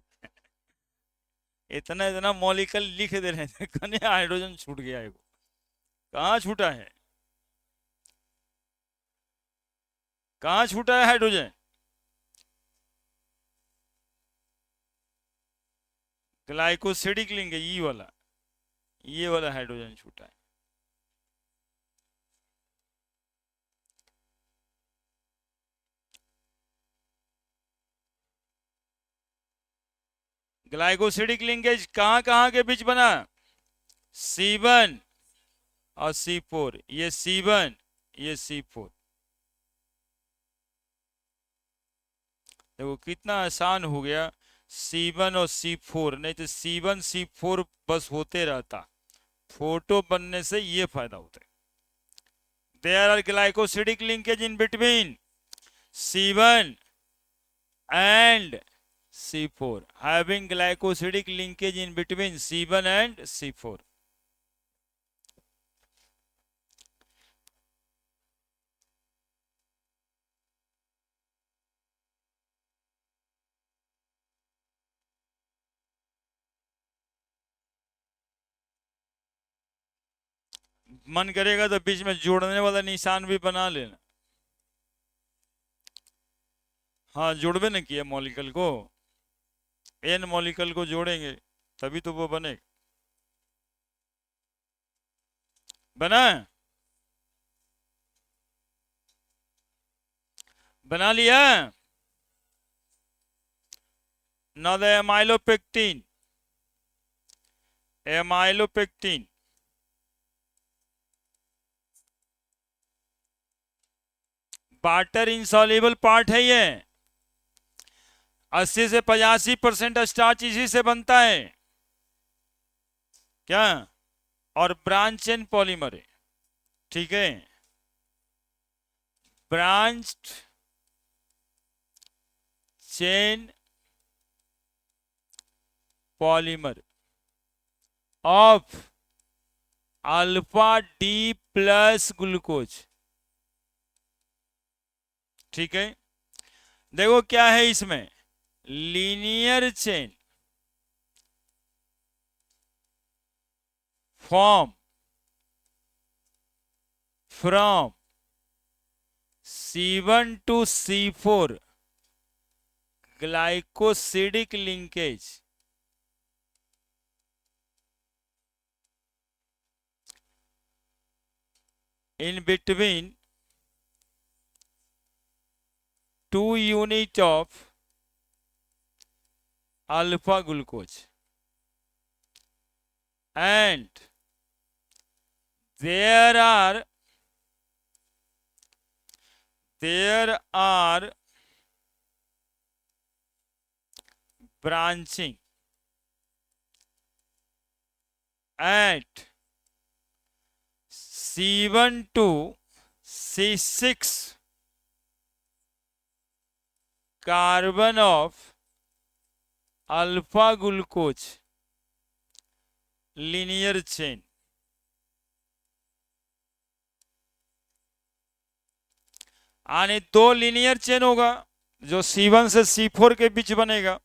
इतना इतना मॉलिक्यूल लिख दे रहे थे, कने हाइड्रोजन छूट गया है। वो कहाँ छूटा है? कहाँ छूटा है हाइड्रोजन? ग्लाइकोसिडिक लिंक है, ये वाला हाइड्रोजन छूटा है। ग्लाइकोसिडिक लिंकेज कहाँ कहाँ के बीच बना? C1 और C4, ये C1, ये C4। देखो कितना आसान हो गया, C1 और C4, नहीं तो C1 C4 बस होते रहता। फोटो बनने से ये फायदा होता है। There are glycosidic linkage in between C1 and C4, having glycosidic linkage in between C1 and C4। मन करेगा तो बीच में जोड़ने वाला निशान भी बना लेना। हाँ, जोड़बे न किया मॉलिक्यूल को, एन मॉलिक्यूल को जोड़ेंगे तभी तो वो बनेगा। बना? बना लिया। now the amylopectin water insoluble part है ये। 80 से 85% स्टार्च इसी से बनता है क्या, और ब्रांच चेन पॉलीमर है। ठीक है, branch chain polymer of alpha D plus glucose. ठीक है, देखो क्या है इसमें, linear chain form from C1 to C4 glycosidic linkage in between 2 unit of alpha glucose, and there are branching at C1 to C6 carbon of alpha glucose linear chain. आने दो लिनियर चेन होगा जो C1 से C4 के बीच बनेगा,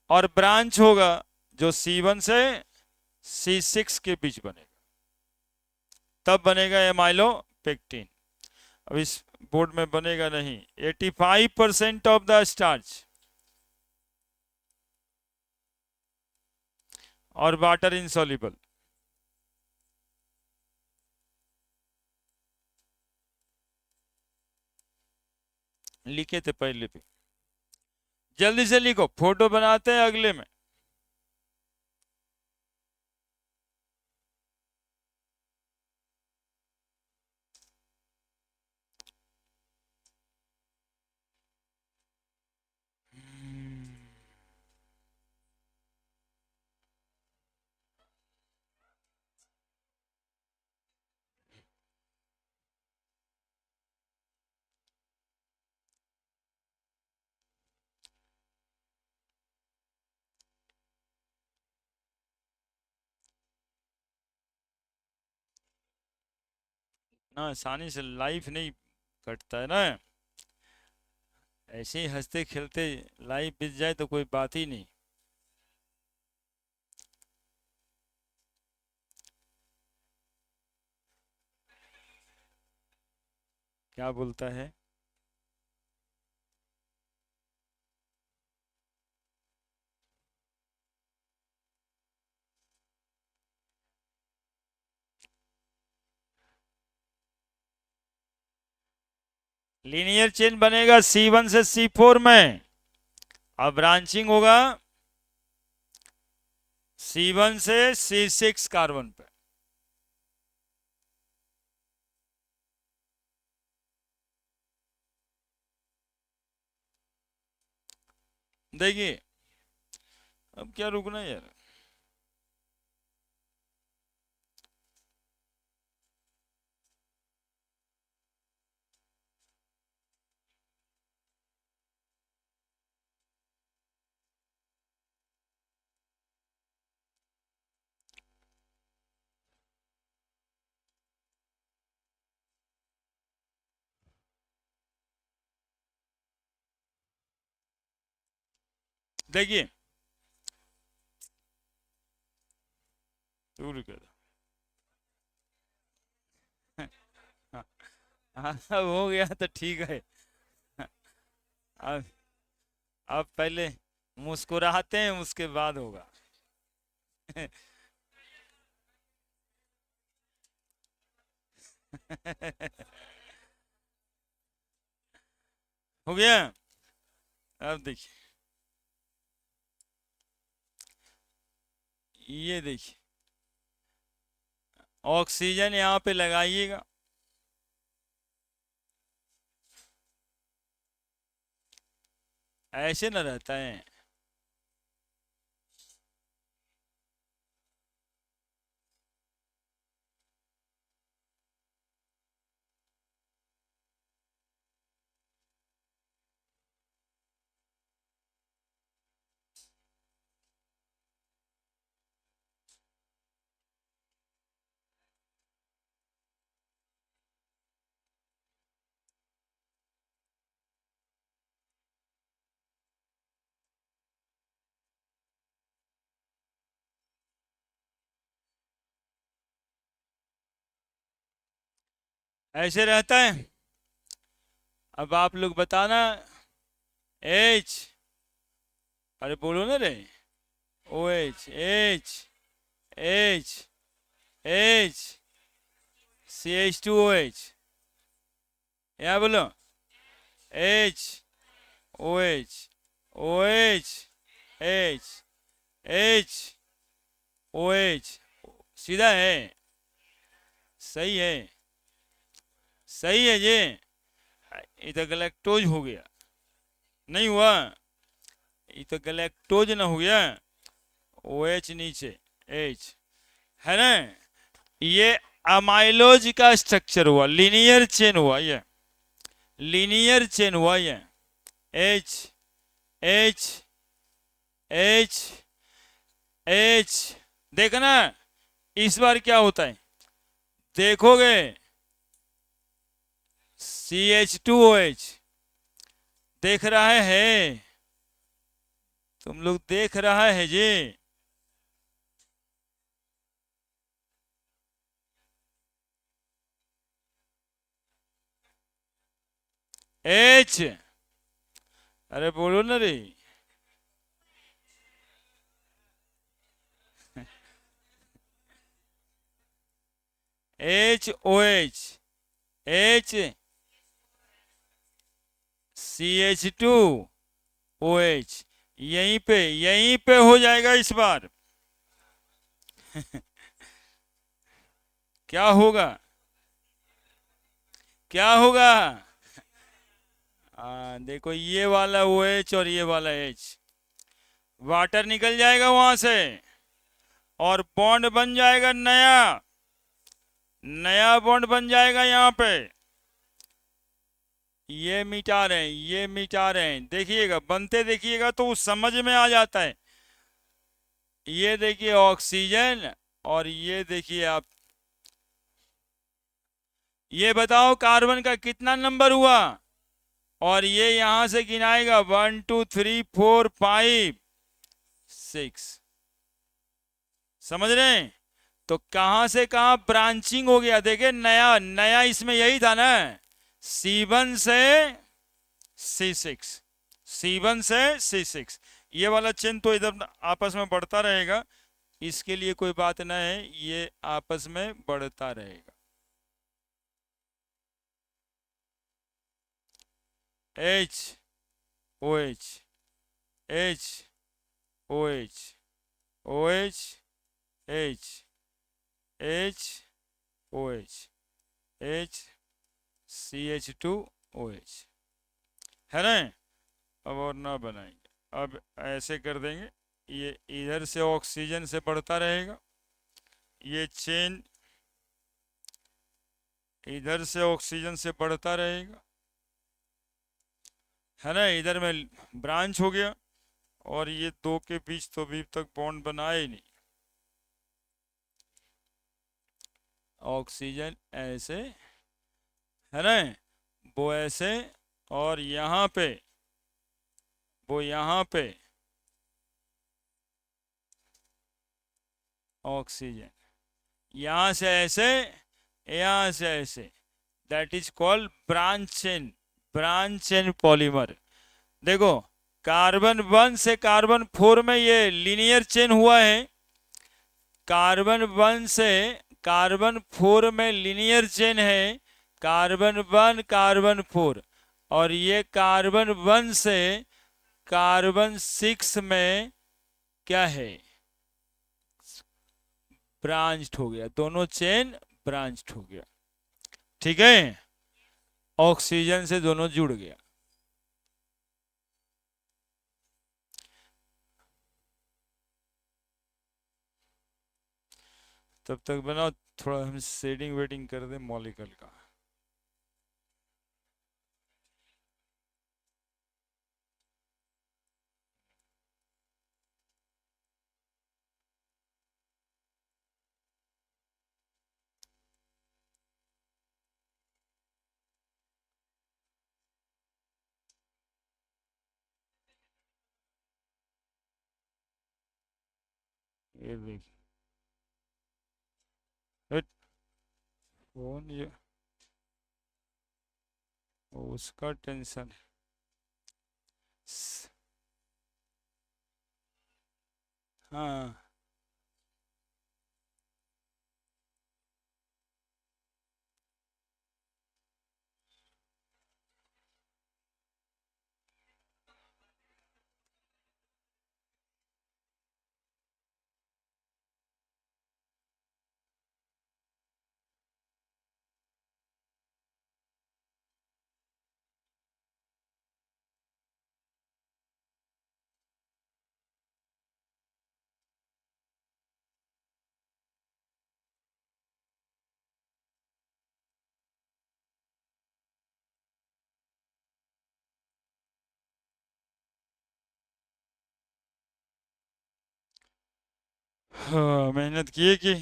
और ब्रांच होगा जो C1 से C6 के बीच बनेगा, तब बनेगा एमाइलोपेक्टिन। अब इस बोर्ड में बनेगा नहीं। 85% ऑफ द स्टार्च और वाटर इनसॉल्युबल। लिखे थे पहले भी, जल्दी से लिखो, फोटो बनाते हैं अगले में। ना आसानी से लाइफ नहीं कटता है ना, ऐसे ही हंसते खेलते लाइफ बीत जाए तो कोई बात ही नहीं। क्या बोलता है? लीनियर चेन बनेगा C1 से C4 में, अब ब्रांचिंग होगा C1 से C6 कार्बन पे। देखिए अब क्या रुकना यार। देखिए दूर कर। हाँ अब हो गया तो ठीक है। अब अब पहले मुस्कुराते हैं उसके बाद होगा। हो गया। अब देखिए, ये देखिए ऑक्सीजन यहाँ पे लगाइएगा, ऐसे ना रहता है। ऐसे रहता है। अब आप लोग बताना एच, अरे बोलो ना रे, O H H H H CH2OH, यहाँ बोलो H O H O H H H O H. सीधा है, सही है, सही है जी। ये तो गलैक्टोज हो गया, नहीं हुआ, ये तो गलैक्टोज ना हो गया। ओ एच नीचे, एच, है ना। ये अमाइलोज का स्ट्रक्चर हुआ, लीनियर चेन हुआ, ये लीनियर चेन हुआ ये। एच एच एच एच, देखना इस बार क्या होता है, देखोगे CH2OH, देख रहा है, तुम लोग देख रहा है जी। एच, अरे बोलो ना रे। एच CH2OH, यहीं पे हो जाएगा इस बार। क्या होगा, क्या होगा? देखो ये वाला OH और ये वाला H, वाटर निकल जाएगा वहां से और बॉन्ड बन जाएगा नया, नया बॉन्ड बन जाएगा यहाँ पे। ये मिटा रहे हैं, ये मिटा रहे हैं, देखिएगा बनते, देखिएगा तो उस समझ में आ जाता है। ये देखिए ऑक्सीजन, और ये देखिए आप, ये बताओ कार्बन का कितना नंबर हुआ, और ये यहां से गिनाएगा 1 2 3 4 5 6, समझ रहे हैं। तो कहां से कहां ब्रांचिंग हो गया, देखिए नया नया इसमें यही था ना, C1 से C6, C1 से C6, ये वाला चेन तो इधर आपस में बढ़ता रहेगा, इसके लिए कोई बात ना है, ये आपस में बढ़ता रहेगा। H O H, H O H, O H, H, H O H, H CH2OH, है ना। अब और ना बनाएंगे, अब ऐसे कर देंगे, ये इधर से ऑक्सीजन से बढ़ता रहेगा, ये चेन इधर से ऑक्सीजन से बढ़ता रहेगा, है ना। इधर में ब्रांच हो गया, और ये दो के बीच तो अभी तक बॉन्ड बनाया ही नहीं। ऑक्सीजन ऐसे, है ना, वो ऐसे, और यहाँ पे, वो यहाँ पे ऑक्सीजन, यहाँ से ऐसे, यहाँ से ऐसे, that is called branch chain, branch chain polymer. देखो कार्बन 1 से कार्बन 4 में ये लीनियर चेन हुआ है, कार्बन 1 से कार्बन 4 में लीनियर चेन है, कार्बन 1 कार्बन 4, और ये कार्बन 1 से कार्बन 6 में क्या है, ब्रांच्ड हो गया, दोनों चेन ब्रांच्ड हो गया, ठीक है, ऑक्सीजन से दोनों जुड़ गया। तब तक बनाओ, थोड़ा हम शेडिंग वेडिंग कर दें मॉलिक्यूल का। ये देख, हट, फोन ये उसका टेंशन है। हाँ, हाँ, मेहनत किए कि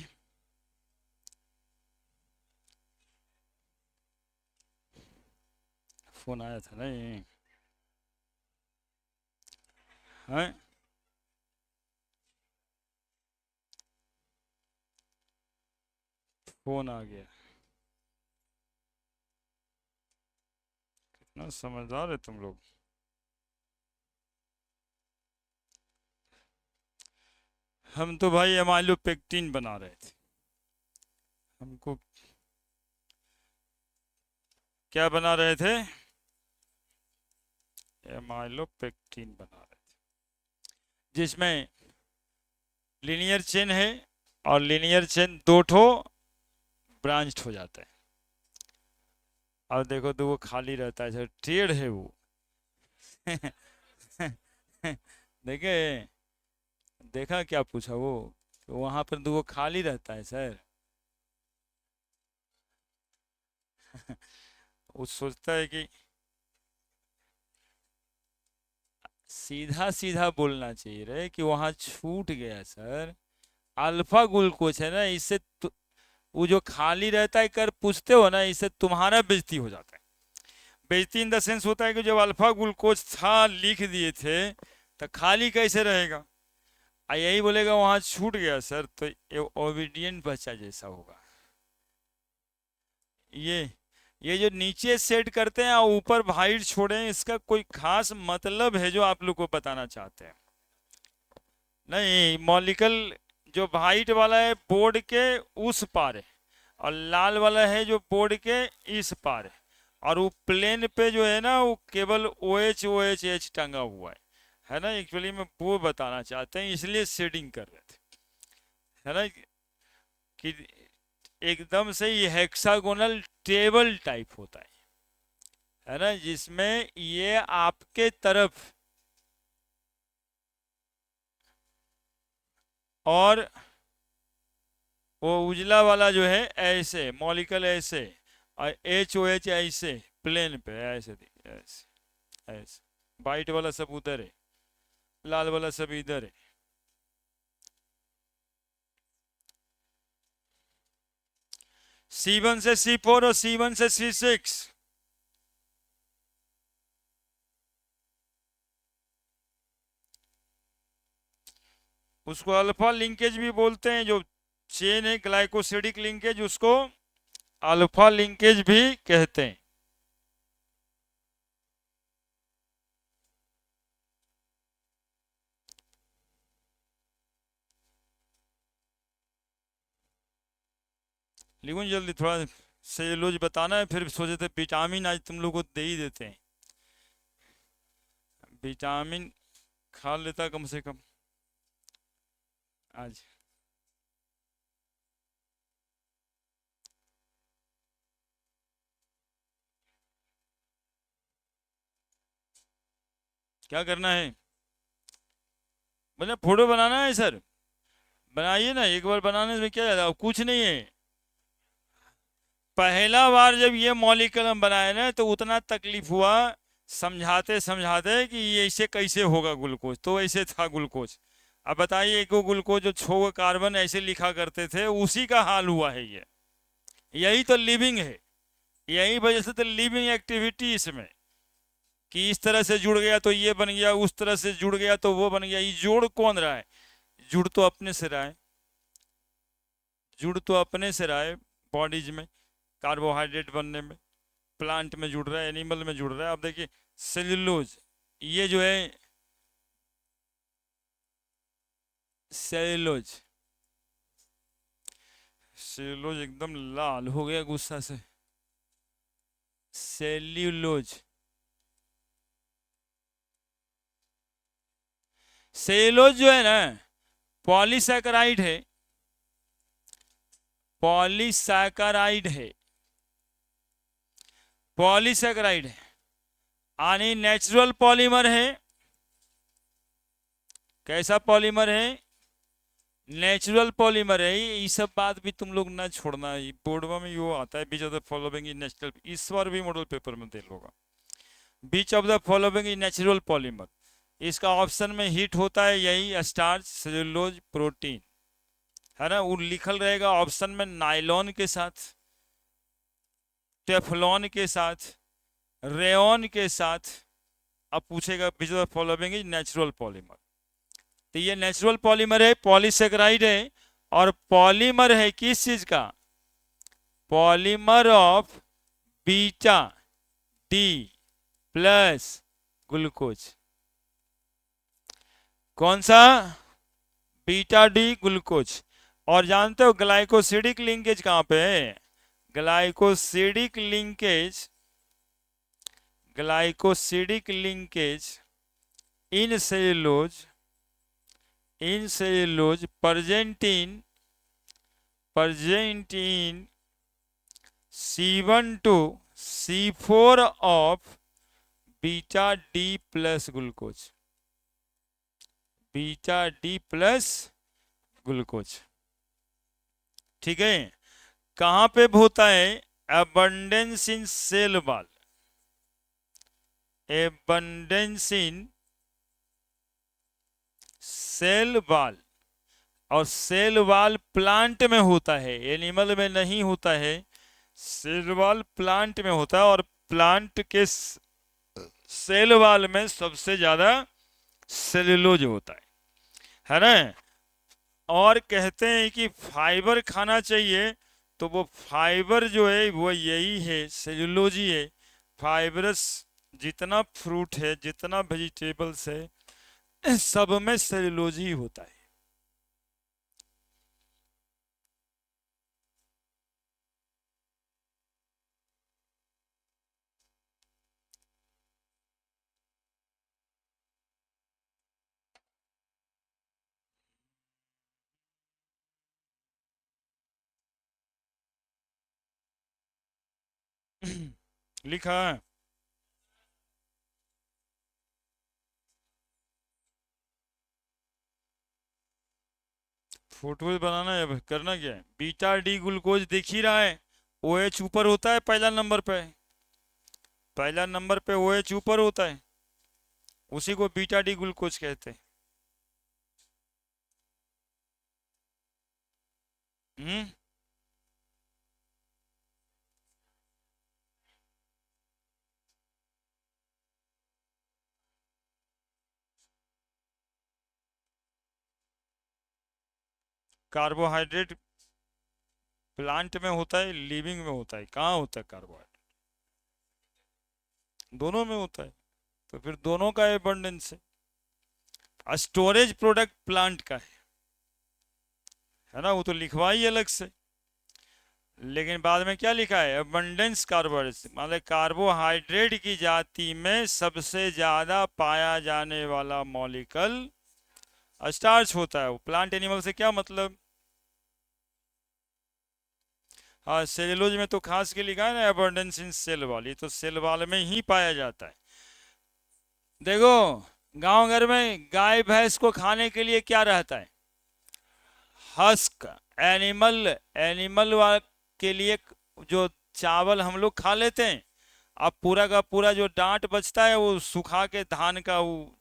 फोन आया था नहीं है। फोन आ गया। कितना समझदार है तुम लोग। हम तो भाई एमाइलो पेक्टिन बना रहे थे। हमको क्या बना रहे थे? एमाइलो पेक्टिन बना रहे थे, जिसमें लीनियर चेन है, और लीनियर चेन दो ठो ब्रांच्ड हो जाता है। और देखो तो वो खाली रहता है, सर टेढ़ है वो। देखे, देखा क्या पूछा वो? वहां पर दो खाली रहता है सर। वो सोचता है कि सीधा सीधा बोलना चाहिए रे कि वहां छूट गया सर। अल्फा ग्लूकोज है ना, इससे वो जो खाली रहता है कर पूछते हो ना, इससे तुम्हारा बेइज्जती हो जाता है। बेइज्जती इन द सेंस होता है कि जब अल्फा ग्लूकोज था लिख दिए थे, तो खाली कैसे रहेगा? यही बोलेगा वहां छूट गया सर, तो ये ओबीडियंट बच्चा जैसा होगा। ये ये जो नीचे सेट करते हैं और ऊपर वाइट छोड़े हैं, इसका कोई खास मतलब है जो आप लोग को बताना चाहते हैं? नहीं, मॉलिक्यूल जो वाइट वाला है बोर्ड के उस पार है, और लाल वाला है जो बोर्ड के इस पार है, और वो प्लेन पे जो है ना वो केवल ओ एच एच टंगा हुआ है ना। एक्चुअली में वो बताना चाहते हैं, इसलिए शेडिंग कर रहे थे, है ना, कि एकदम से ये हेक्सागोनल टेबल टाइप होता है ना, जिसमें ये आपके तरफ और वो उजला वाला जो है ऐसे मॉलिक्यूल ऐसे, और एच ओ एच ऐसे प्लेन पे ऐसे ऐसे ऐसे। वाइट वाला सब उधर है, लाल वाला सब इधर है। C1 से C4 और C1 से C6। उसको अल्फा लिंकेज भी बोलते हैं, जो चेन है ग्लाइकोसिडिक लिंकेज, उसको अल्फा लिंकेज भी कहते हैं। लिखूं जल्दी थोड़ा, सेलुलोज बताना है, फिर सोचे थे विटामिन आज तुम लोग को दे ही देते हैं। विटामिन खा लेता कम से कम आज। क्या करना है? मतलब फोटो बनाना है सर, बनाइए ना, एक बार बनाने में क्या है, कुछ नहीं है। पहला बार जब ये मॉलिक्यूल हम बनाए ना, तो उतना तकलीफ हुआ समझाते समझाते कि ये ऐसे कैसे होगा ग्लूकोज, तो ऐसे था ग्लूकोज। अब बताइए, एक ग्लूकोज जो 6 कार्बन ऐसे लिखा करते थे, उसी का हाल हुआ है ये। यही तो लिविंग है, यही वजह से तो लिविंग एक्टिविटी इसमें, कि इस तरह से जुड़ गया तो ये बन गया, उस तरह से जुड़ गया तो वो बन गया। ये जोड़ कौन रहा है? जुड़ तो अपने से रहा है, जुड़ तो अपने से रहा है बॉडीज में, कार्बोहाइड्रेट बनने में। प्लांट में जुड़ रहा है, एनिमल में जुड़ रहा है। आप देखिए सेल्यूलोज, ये जो है सेल्यूलोज, सेल्यूलोज एकदम लाल हो गया गुस्सा से। सेल्यूलोज, सेल्यूलोज जो है ना, पॉलीसैकेराइड है, पॉलीसैकेराइड है, पॉलीसैकेराइड है, यानी नेचुरल पॉलीमर है। कैसा पॉलीमर है? नेचुरल पॉलीमर है। ये सब बात भी तुम लोग ना छोड़ना, बोर्ड में वो आता है which of the following in natural, इस बार भी मॉडल पेपर में दे लोगा, which of the following in natural polymer. इसका ऑप्शन में हिट होता है यही स्टार्च, सेलुलोज, प्रोटीन। है ना, वो लिखल रहेगा ऑप्शन में नायलॉन के साथ, टेफलॉन के साथ, रेयन के साथ। अब पूछेगा which of the following is natural polymer. तो ये नेचुरल पॉलीमर है, पॉलीसेकेराइड है, और पॉलीमर है किस चीज का? Polymer of beta D plus glucose. कौन सा? Beta D glucose. और जानते हो ग्लाइकोसिडिक लिंकेज कहां पे है? Glycosidic linkage, glycosidic linkage in cellulose, in cellulose present in C1 to C4 of beta D plus glucose, beta D plus glucose. ठीक है, कहां पे होता है? एबंडेंस इन सेल वॉल, एबंडेंस इन सेल वॉल। और सेल वॉल प्लांट में होता है, एनिमल में नहीं होता है। सेल वॉल प्लांट में होता है, और प्लांट के सेल वॉल में सबसे ज्यादा सेलुलोज होता है ना। और कहते हैं कि फाइबर खाना चाहिए, तो वो फाइबर जो है वो यही है, सेलुलोज ही है। फाइबरस जितना फ्रूट है, जितना वेजिटेबल्स है, सब में सेलुलोज ही होता है। लिखा है। फोटो बनाना है, अब करना क्या है? बीटा डी ग्लूकोज दिख ही रहा है, OH ऊपर होता है पहला नंबर पे, पहला नंबर पे OH ऊपर होता है, उसी को बीटा डी ग्लूकोज कहते हैं। हम्म, कार्बोहाइड्रेट प्लांट में होता है, लिविंग में होता है? कहाँ होता है कार्बोहाइड्रेट? दोनों में होता है, तो फिर दोनों का एबंडेंस है। स्टोरेज प्रोडक्ट प्लांट का है ना, वो तो लिखवा ही अलग से। लेकिन बाद में क्या लिखा है? अबंडेंस कार्बोहाइड्रेट, मतलब कार्बोहाइड्रेट की जाति में सबसे ज्यादा पाया जाने वाला मॉलिक्यूल स्टार्च होता है। वो प्लांट एनिमल से क्या मतलब? हाँ, सेलुलोज में तो खास के लिखा है ना अबंडेंस इन सेल वॉल, ये तो सेल वॉल में ही पाया जाता है। देखो, गांव घर में गाय भैंस को खाने के लिए क्या रहता है? हस्क। एनिमल, के लिए जो चावल हम लोग खा लेते हैं, अब पूरा का पूरा जो डांट बचता है वो सुखा के धान का वो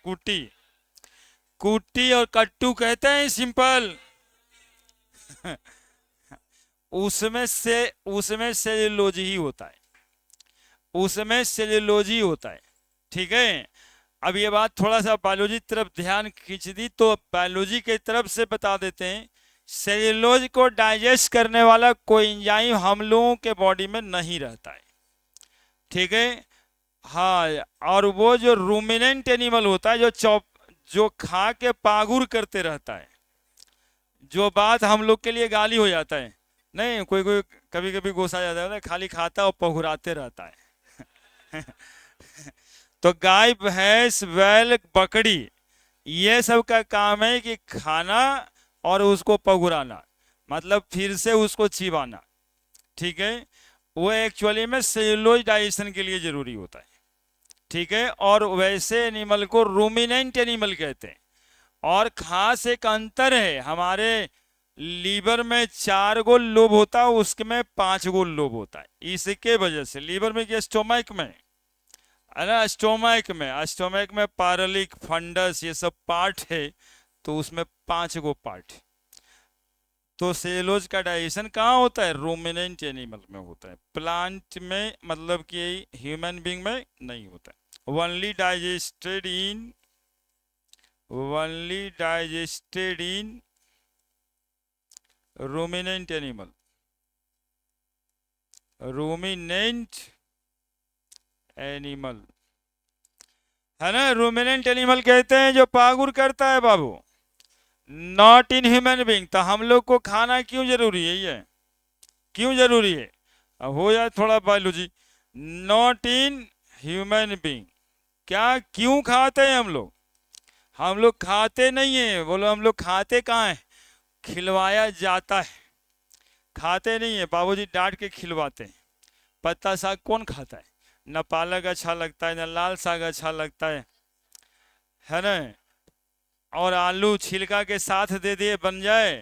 कुट्टी, कुट्टी और कट्टू कहते हैं सिंपल। उसमें सेल्यूलोज ही होता है, उसमें सेल्यूलोज ही होता है। ठीक है, अब ये बात थोड़ा सा बायोलॉजी तरफ ध्यान खींच दी, तो बायोलॉजी की तरफ से बता देते हैं। सेल्यूलोज को डाइजेस्ट करने वाला कोई एंजाइम हम लोगों के बॉडी में नहीं रहता है। ठीक है, हाँ। और वो जो रूमिनेंट एनिमल होता है, जो खा के पागुर करते रहता है, जो बात हम लोग के लिए गाली हो जाता है, नहीं कोई कोई कभी कभी गुस्सा जाता है ना, खाली खाता और पहुराते रहता है। तो गाय भैंस बैल बकरी ये सब का काम है कि खाना और उसको पगुराना, मतलब फिर से उसको चिबाना। ठीक है, वो एक्चुअली में सेल्यूलोज डाइजेशन के लिए जरूरी होता है। ठीक है, और वैसे एनिमल को रूमिनेंट एनिमल कहते हैं। और खास एक अंतर है, हमारे लीवर में 4 गो लोब होता है, उसमें 5 गो लोब होता है। इसके वजह से लीवर में क्या, स्टोमक में है ना, स्टोमक में पायरोलिक फंडस ये सब पार्ट है, तो उसमें 5 गो पार्ट। तो सेलुलोज का डाइजेशन कहाँ होता है? रूमिनेंट एनिमल में होता है, प्लांट में मतलब कि ह्यूमन बीइंग में नहीं होता है। ओनली डाइजेस्टेड इन रूमिनेंट एनिमल, रूमिनेंट एनिमल है ना। रूमिनेंट एनिमल कहते हैं जो पागुर करता है बाबू, नॉट इन ह्यूमन बीइंग। तो हम लोग को खाना क्यों जरूरी है? ये क्यों जरूरी है? अब हो जाए थोड़ा biology. Not in human being, क्या क्यों खाते हैं हम लोग? हम लोग खाते नहीं है, बोलो हम लोग खाते कहाँ है? खिलवाया जाता है, खाते नहीं है। बाबूजी डांट के खिलवाते हैं। पत्ता साग कौन खाता है? न पालक अच्छा लगता है, न लाल साग अच्छा लगता है ना। और आलू छिलका के साथ दे दिए बन जाए,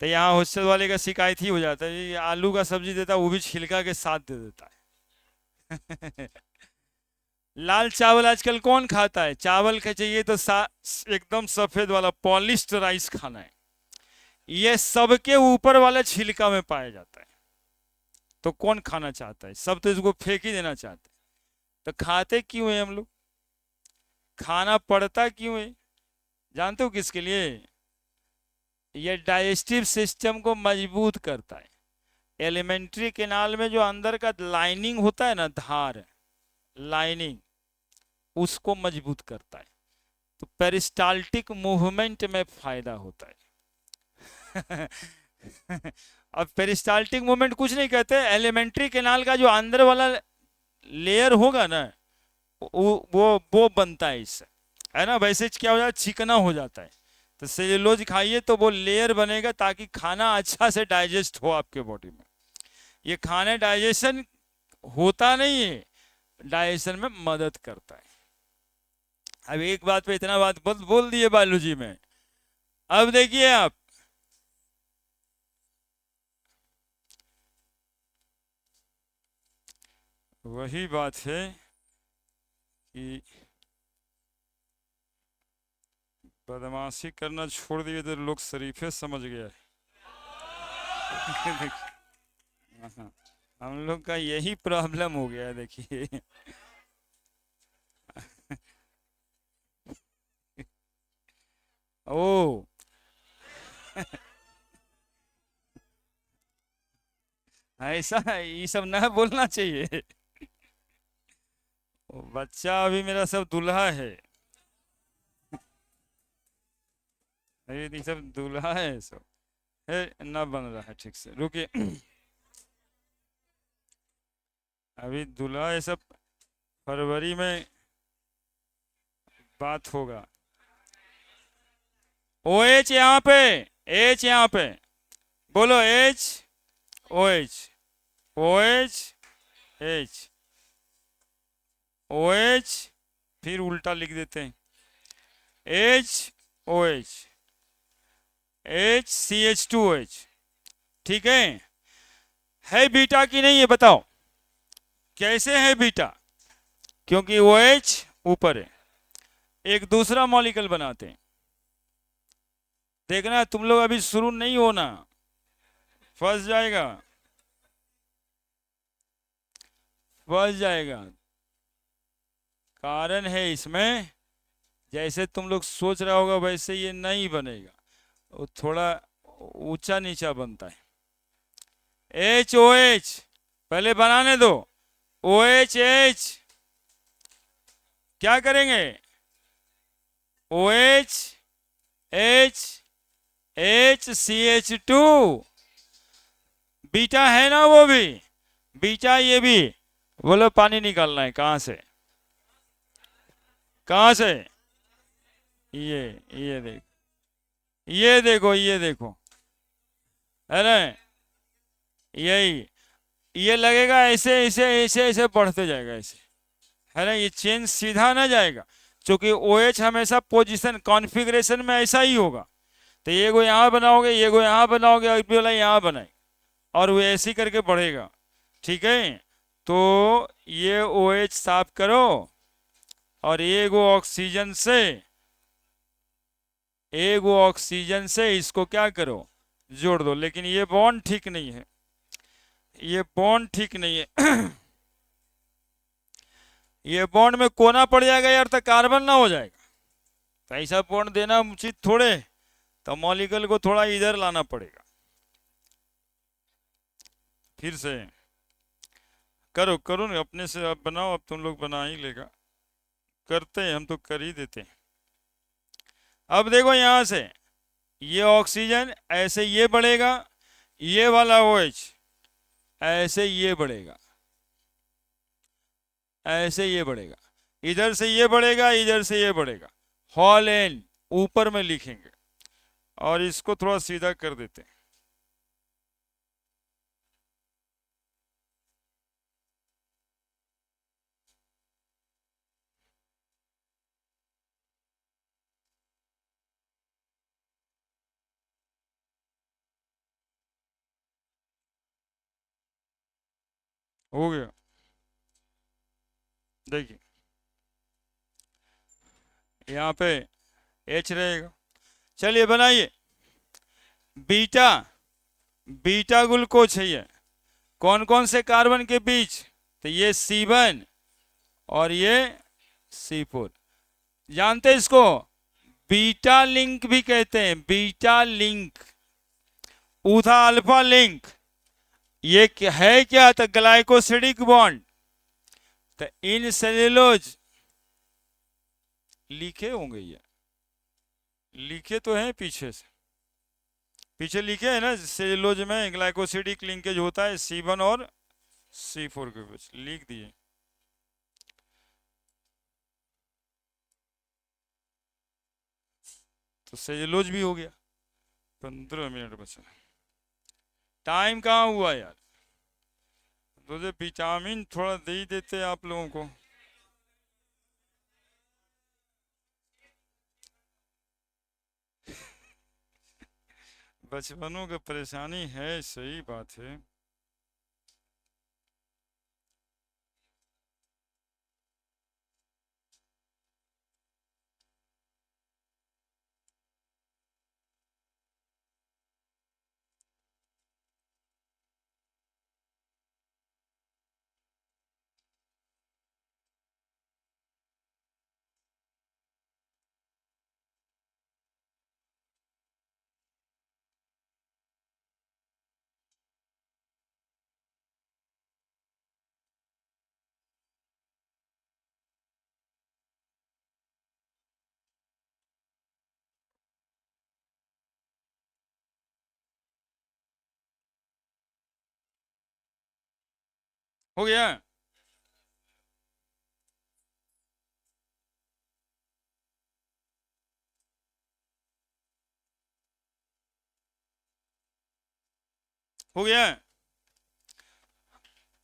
तो यहाँ हॉस्टल वाले का शिकायत ही हो जाता है, ये आलू का सब्जी देता है वो भी छिलका के साथ दे देता है। लाल चावल आजकल कौन खाता है? चावल का चाहिए तो एकदम सफेद वाला पॉलिश्ड राइस खाना है। ये सबके ऊपर वाला छिलका में पाया जाता है, तो कौन खाना चाहता है? सब तो इसको फेंक ही देना चाहते हैं। तो खाते क्यों है हम लोग? खाना पड़ता क्यों है? जानते हो किसके लिए? ये डाइजेस्टिव सिस्टम को मजबूत करता है। एलिमेंट्री कैनाल में जो अंदर का लाइनिंग होता है ना, धार लाइनिंग, उसको मजबूत करता है। तो पेरिस्टाल्टिक मूवमेंट में फायदा होता है। अब पेरिस्टाल्टिक मूवमेंट कुछ नहीं कहते, एलिमेंट्री कैनाल का जो अंदर वाला लेयर होगा ना, वो बनता है इससे, है ना। वैसे क्या हो जाता है? चिकना हो जाता है। तो सेलुलोज खाइए तो वो लेयर बनेगा ताकि खाना अच्छा से डाइजेस्ट हो आपके बॉडी में। ये खाने डाइजेशन होता नहीं है, डाइजेशन में मदद करता है। अब एक बात पे इतना बात बोल दिए बायोलॉजी में। अब देखिए आप, वही बात है कि बदमाशी करना छोड़ दिए तो लोग शरीफे समझ गया है। हाँ, हम लोग का यही प्रॉब्लम हो गया है, देखिए। ओ ऐसा ये सब ना बोलना चाहिए। ओ, बच्चा अभी मेरा सब दुल्हा है, ये सब दुल्हा है सब। ना बन रहा है ठीक से, रुकिए। अभी दूल्हा ये सब फरवरी में बात होगा। ओ एच यहाँ पे, एच यहाँ पे, बोलो H, O H, O H, H, O H, फिर उल्टा लिख देते हैं, H O H, H C H two H. ठीक है बीटा की नहीं है? बताओ कैसे है बीटा? क्योंकि ओ एच ऊपर है, एक दूसरा मॉलिक्यूल बनाते हैं। देखना तुम लोग अभी शुरू नहीं होना, फंस जाएगा, फंस जाएगा। कारण है इसमें, जैसे तुम लोग सोच रहा होगा वैसे ये नहीं बनेगा, वो थोड़ा ऊंचा नीचा बनता है। एच ओ एच पहले बनाने दो, ओ एच एच क्या करेंगे? O H H H C H two, beta है ना वो भी, बीटा ये भी। बोलो पानी निकालना है कहां से? कहां से? ये देखो, ये देखो, ये देखो, है ना। यही, ये लगेगा ऐसे ऐसे ऐसे ऐसे बढ़ते जाएगा ऐसे, है ना। ये चेन सीधा ना जाएगा, क्योंकि ओ एच हमेशा पोजीशन कॉन्फ़िगरेशन में ऐसा ही होगा। तो ये को यहाँ बनाओगे, ये को यहाँ बनाओगे, और भी वाला यहाँ बनाए, और वो ऐसे करके बढ़ेगा। ठीक है, तो ये ओ एच साफ करो, और ये को ऑक्सीजन से एक वो ऑक्सीजन से इसको क्या करो, जोड़ दो, लेकिन ये बॉन्ड ठीक नहीं है, ये बॉन्ड ठीक नहीं है। ये बॉन्ड में कोना पड़ जाएगा यार, तो कार्बन ना हो जाएगा, तो ऐसा बॉन्ड देना उचित थोड़े, तो मॉलिक्यूल को थोड़ा इधर लाना पड़ेगा। फिर से करो करो ना, अपने से अब बनाओ, अब तुम लोग बना ही लेगा, करते हैं हम तो कर ही देते हैं। अब देखो यहां से ये ऑक्सीजन ऐसे ये बढ़ेगा, ये वाला OH ऐसे ये बढ़ेगा, ऐसे ये बढ़ेगा, इधर से ये बढ़ेगा, इधर से ये बढ़ेगा, हॉल एन ऊपर में लिखेंगे, और इसको थोड़ा सीधा कर देते हैं। हो गया, देखिए यहाँ पे H रहेगा। चलिए बनाइए, बीटा, बीटा ग्लूकोज है ये, कौन कौन से कार्बन के बीच, तो ये C1 और ये C4, जानते हैं इसको बीटा लिंक भी कहते हैं, बीटा लिंक, ऊथा अल्फा लिंक, ये है क्या, तो ग्लाइकोसिडिक बॉन्ड, तो इन सेल्यूलोज लिखे होंगे, ये लिखे तो हैं पीछे से, पीछे लिखे है ना, सेल्यूलोज में ग्लाइकोसिडिक लिंकेज होता है C1 और C4 के बीच, लिख दिए। तो सेल्यूलोज भी हो गया। 15 मिनट बचा, टाइम कहाँ हुआ यार, तो विटामिन थोड़ा दे ही देते आप लोगों को। बचपनों का परेशानी है, सही बात है। हो गया, हो गया।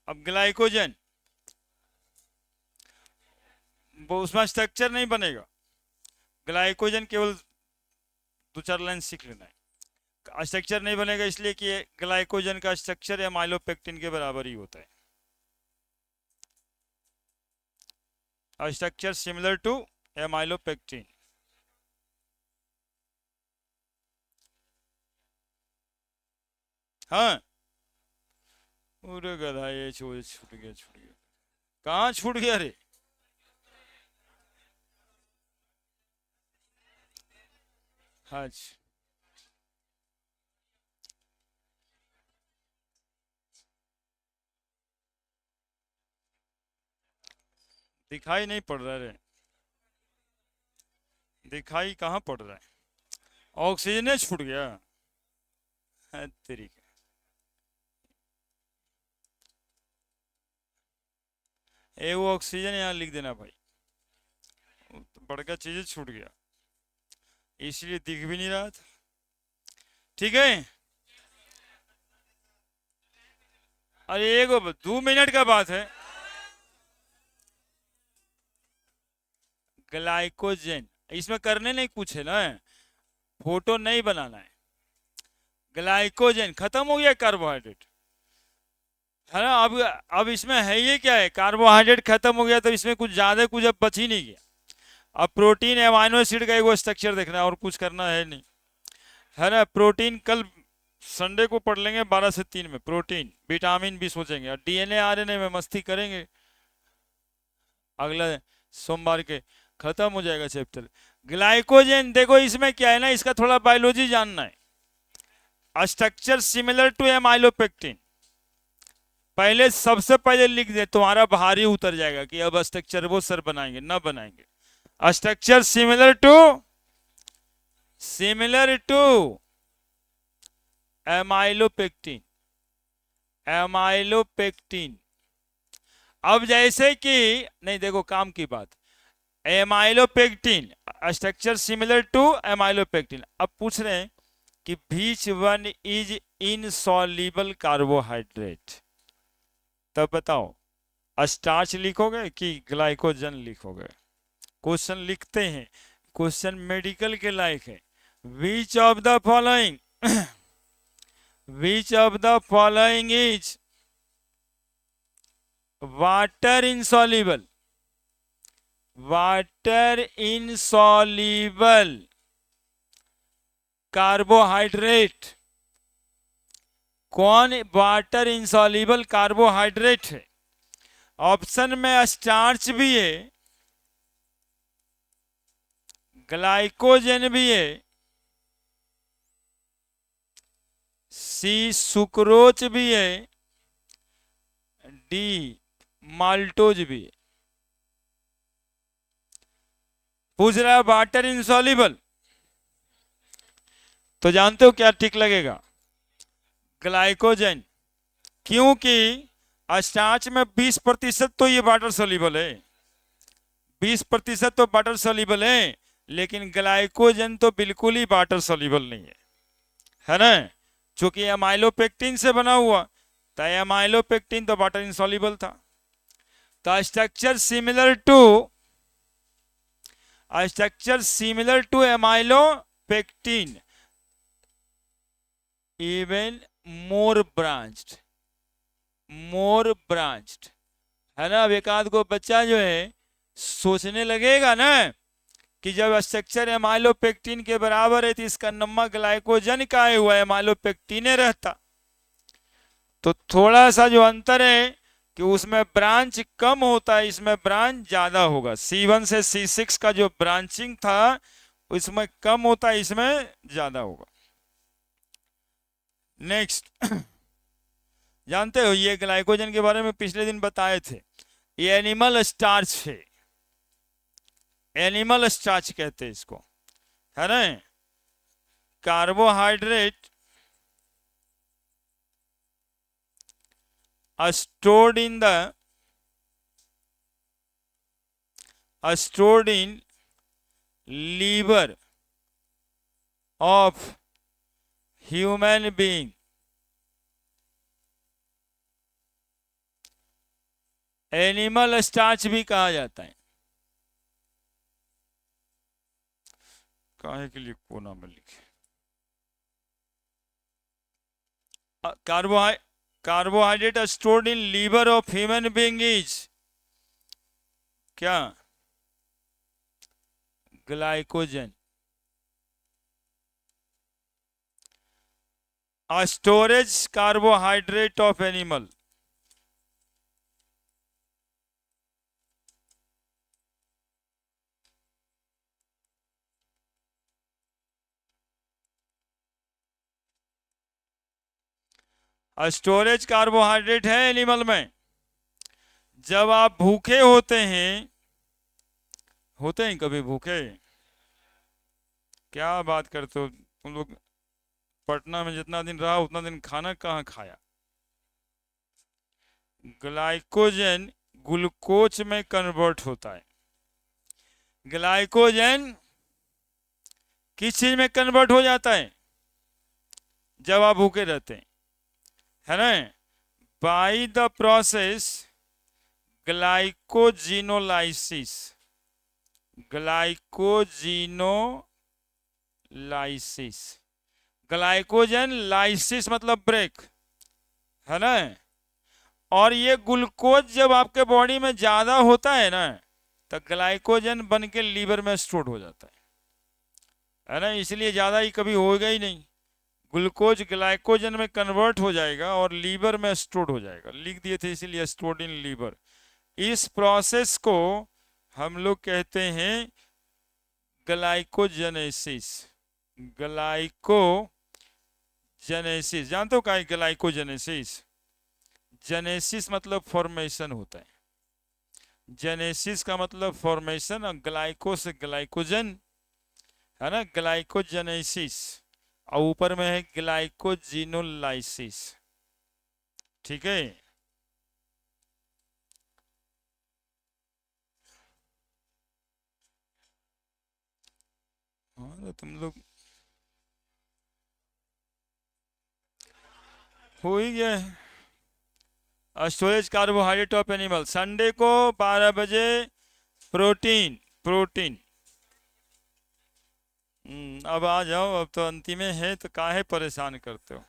अब ग्लाइकोजन, वो उसमें स्ट्रक्चर नहीं बनेगा, ग्लाइकोजन केवल दो चार लाइन सीख लेना है, स्ट्रक्चर नहीं बनेगा इसलिए कि ग्लाइकोजन का स्ट्रक्चर एमाइलोपेक्टिन के बराबर ही होता है, स्ट्रक्चर सिमिलर टू एमाइलोपेक्टिन। हाँ, पूरे गधा, ये छूट गया, छूट गया, कहाँ छूट गया रे, अच्छा दिखाई नहीं पड़ रहा रे, दिखाई कहाँ पड़ रहा है, ऑक्सीजन छूट गया, तरीका, ए वो ऑक्सीजन यहाँ लिख देना भाई, तो बड़का चीज छूट गया, इसलिए दिख भी नहीं रहा था। ठीक है, अरे एक 2 मिनट का बात है, ग्लाइकोजन इसमें करने नहीं कुछ है ना, फोटो नहीं बनाना है, ग्लाइकोजन खत्म हो गया कार्बोहाइड्रेट, है ना। अब इसमें है ये क्या है, कार्बोहाइड्रेट खत्म हो गया, तो इसमें कुछ ज्यादा कुछ अब बच ही नहीं गया, अब प्रोटीन एमाइनो एसिड का एक स्ट्रक्चर देखना है और कुछ करना है नहीं, है ना। प्रोटीन कल संडे को पढ़ लेंगे 12 से 3 में, प्रोटीन विटामिन भी सोचेंगे, और डीएनए आरएनए में मस्ती करेंगे अगला सोमवार के, खत्म हो जाएगा चैप्टर। ग्लाइकोजन देखो इसमें क्या है ना, इसका थोड़ा बायोलॉजी जानना है। स्ट्रक्चर सिमिलर टू एमाइलोपेक्टिन, पहले सबसे पहले लिख दे, तुम्हारा भारी उतर जाएगा कि अब स्ट्रक्चर वो सर बनाएंगे ना बनाएंगे। Structure similar to amylopectin, amylopectin. अब जैसे कि नहीं, देखो काम की बात, amylopectin structure similar to amylopectin. अब पूछ रहे हैं कि which one is insoluble carbohydrate, तब बताओ स्टार्च लिखोगे कि ग्लाइकोजन लिखोगे। क्वेश्चन लिखते हैं, क्वेश्चन मेडिकल के लायक है। Which of the following which of the following is water insoluble, water insoluble carbohydrate, कौन वाटर इनसॉल्युबल कार्बोहाइड्रेट है? ऑप्शन में स्टार्च भी है, ग्लाइकोजन भी है, सी सुक्रोज भी है, डी माल्टोज भी है। पूछ रहा है वाटर इनसॉल्युबल, तो जानते हो क्या ठीक लगेगा? ग्लाइकोजन, क्योंकि स्टार्च में 20% तो ये वाटर सॉल्युबल है, 20% तो वाटर सॉल्युबल है, लेकिन ग्लाइकोजन तो बिल्कुल ही वाटर सॉल्युबल नहीं है ना, चूंकि एमाइलोपेक्टिन से बना हुआ, तो एमाइलोपेक्टिन तो वाटर इनसॉल्युबल था। तो structure similar to amylopectin, even more branched, है ना। अब एक आध को बच्चा जो है सोचने लगेगा ना कि जब स्ट्रक्चर एमाइलोपेक्टिन के बराबर है तो इसका नंबर ग्लाइकोजन का हुआ, एमाइलोपेक्टिने रहता। तो थोड़ा सा जो अंतर है कि उसमें ब्रांच कम होता है, इसमें ब्रांच ज्यादा होगा। C1 से C6 का जो ब्रांचिंग था उसमें कम होता है, इसमें ज्यादा होगा। नेक्स्ट, जानते हो ये ग्लाइकोजन के बारे में पिछले दिन बताए थे, ये एनिमल स्टार्च है, एनिमल स्टार्च कहते हैं इसको, है ना। Carbohydrate stored in liver of human being, animal starch भी कहा जाता है। काहे के लिए कोना में लिखे? Carbohydrate stored in liver of human being is क्या? Glycogen. Storage carbohydrate of animal, storage carbohydrate है एनिमल में। जब आप भूखे होते हैं कभी भूखे? क्या बात करते हो तुम लोग, पटना में जितना दिन रहा उतना दिन खाना कहाँ खाया? ग्लाइकोजन ग्लूकोज में कन्वर्ट होता है। ग्लाइकोजन किस चीज में कन्वर्ट हो जाता है जब आप भूखे रहते हैं, है ना? By the process glycogenolysis, glycogen lysis मतलब ब्रेक, है ना। और ये ग्लूकोज जब आपके बॉडी में ज्यादा होता है ना, तो ग्लाइकोजन बन के लीवर में स्टोर हो जाता है ना, इसलिए ज़्यादा ही कभी होगा ही नहीं। ग्लूकोज ग्लाइकोजन में कन्वर्ट हो जाएगा और लीवर में स्टोर हो जाएगा, लिख दिए थे इसीलिए स्टोर्ड इन लीवर। इस प्रोसेस को हम लोग कहते हैं ग्लाइकोजेनेसिस। ग्लाइकोजेनेसिस जानते हो क्या है ग्लाइकोजेनेसिस? जेनेसिस मतलब फॉर्मेशन होता है, जेनेसिस का मतलब फॉर्मेशन, और ग्लाइको से ग्लाइकोजन है ना, ग्लाइकोजेनेसिस। और ऊपर में है ग्लाइकोजिनोलाइसिस। ठीक है। हाँ तो तुम लोग हो ही गया है। Storage carbohydrate of animal, Sunday को 12 बजे प्रोटीन प्रोटीन। अब आ जाओ, अब तो अंतिम है तो काहे परेशान करते हो।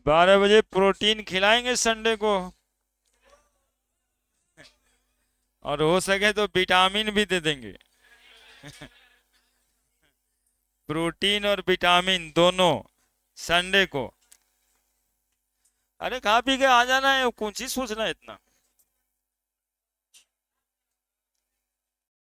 12 बजे प्रोटीन खिलाएंगे संडे को, और हो सके तो विटामिन भी दे देंगे। प्रोटीन और विटामिन दोनों संडे को। अरे खा पी के आ जाना है, कौन सी सोचना है इतना।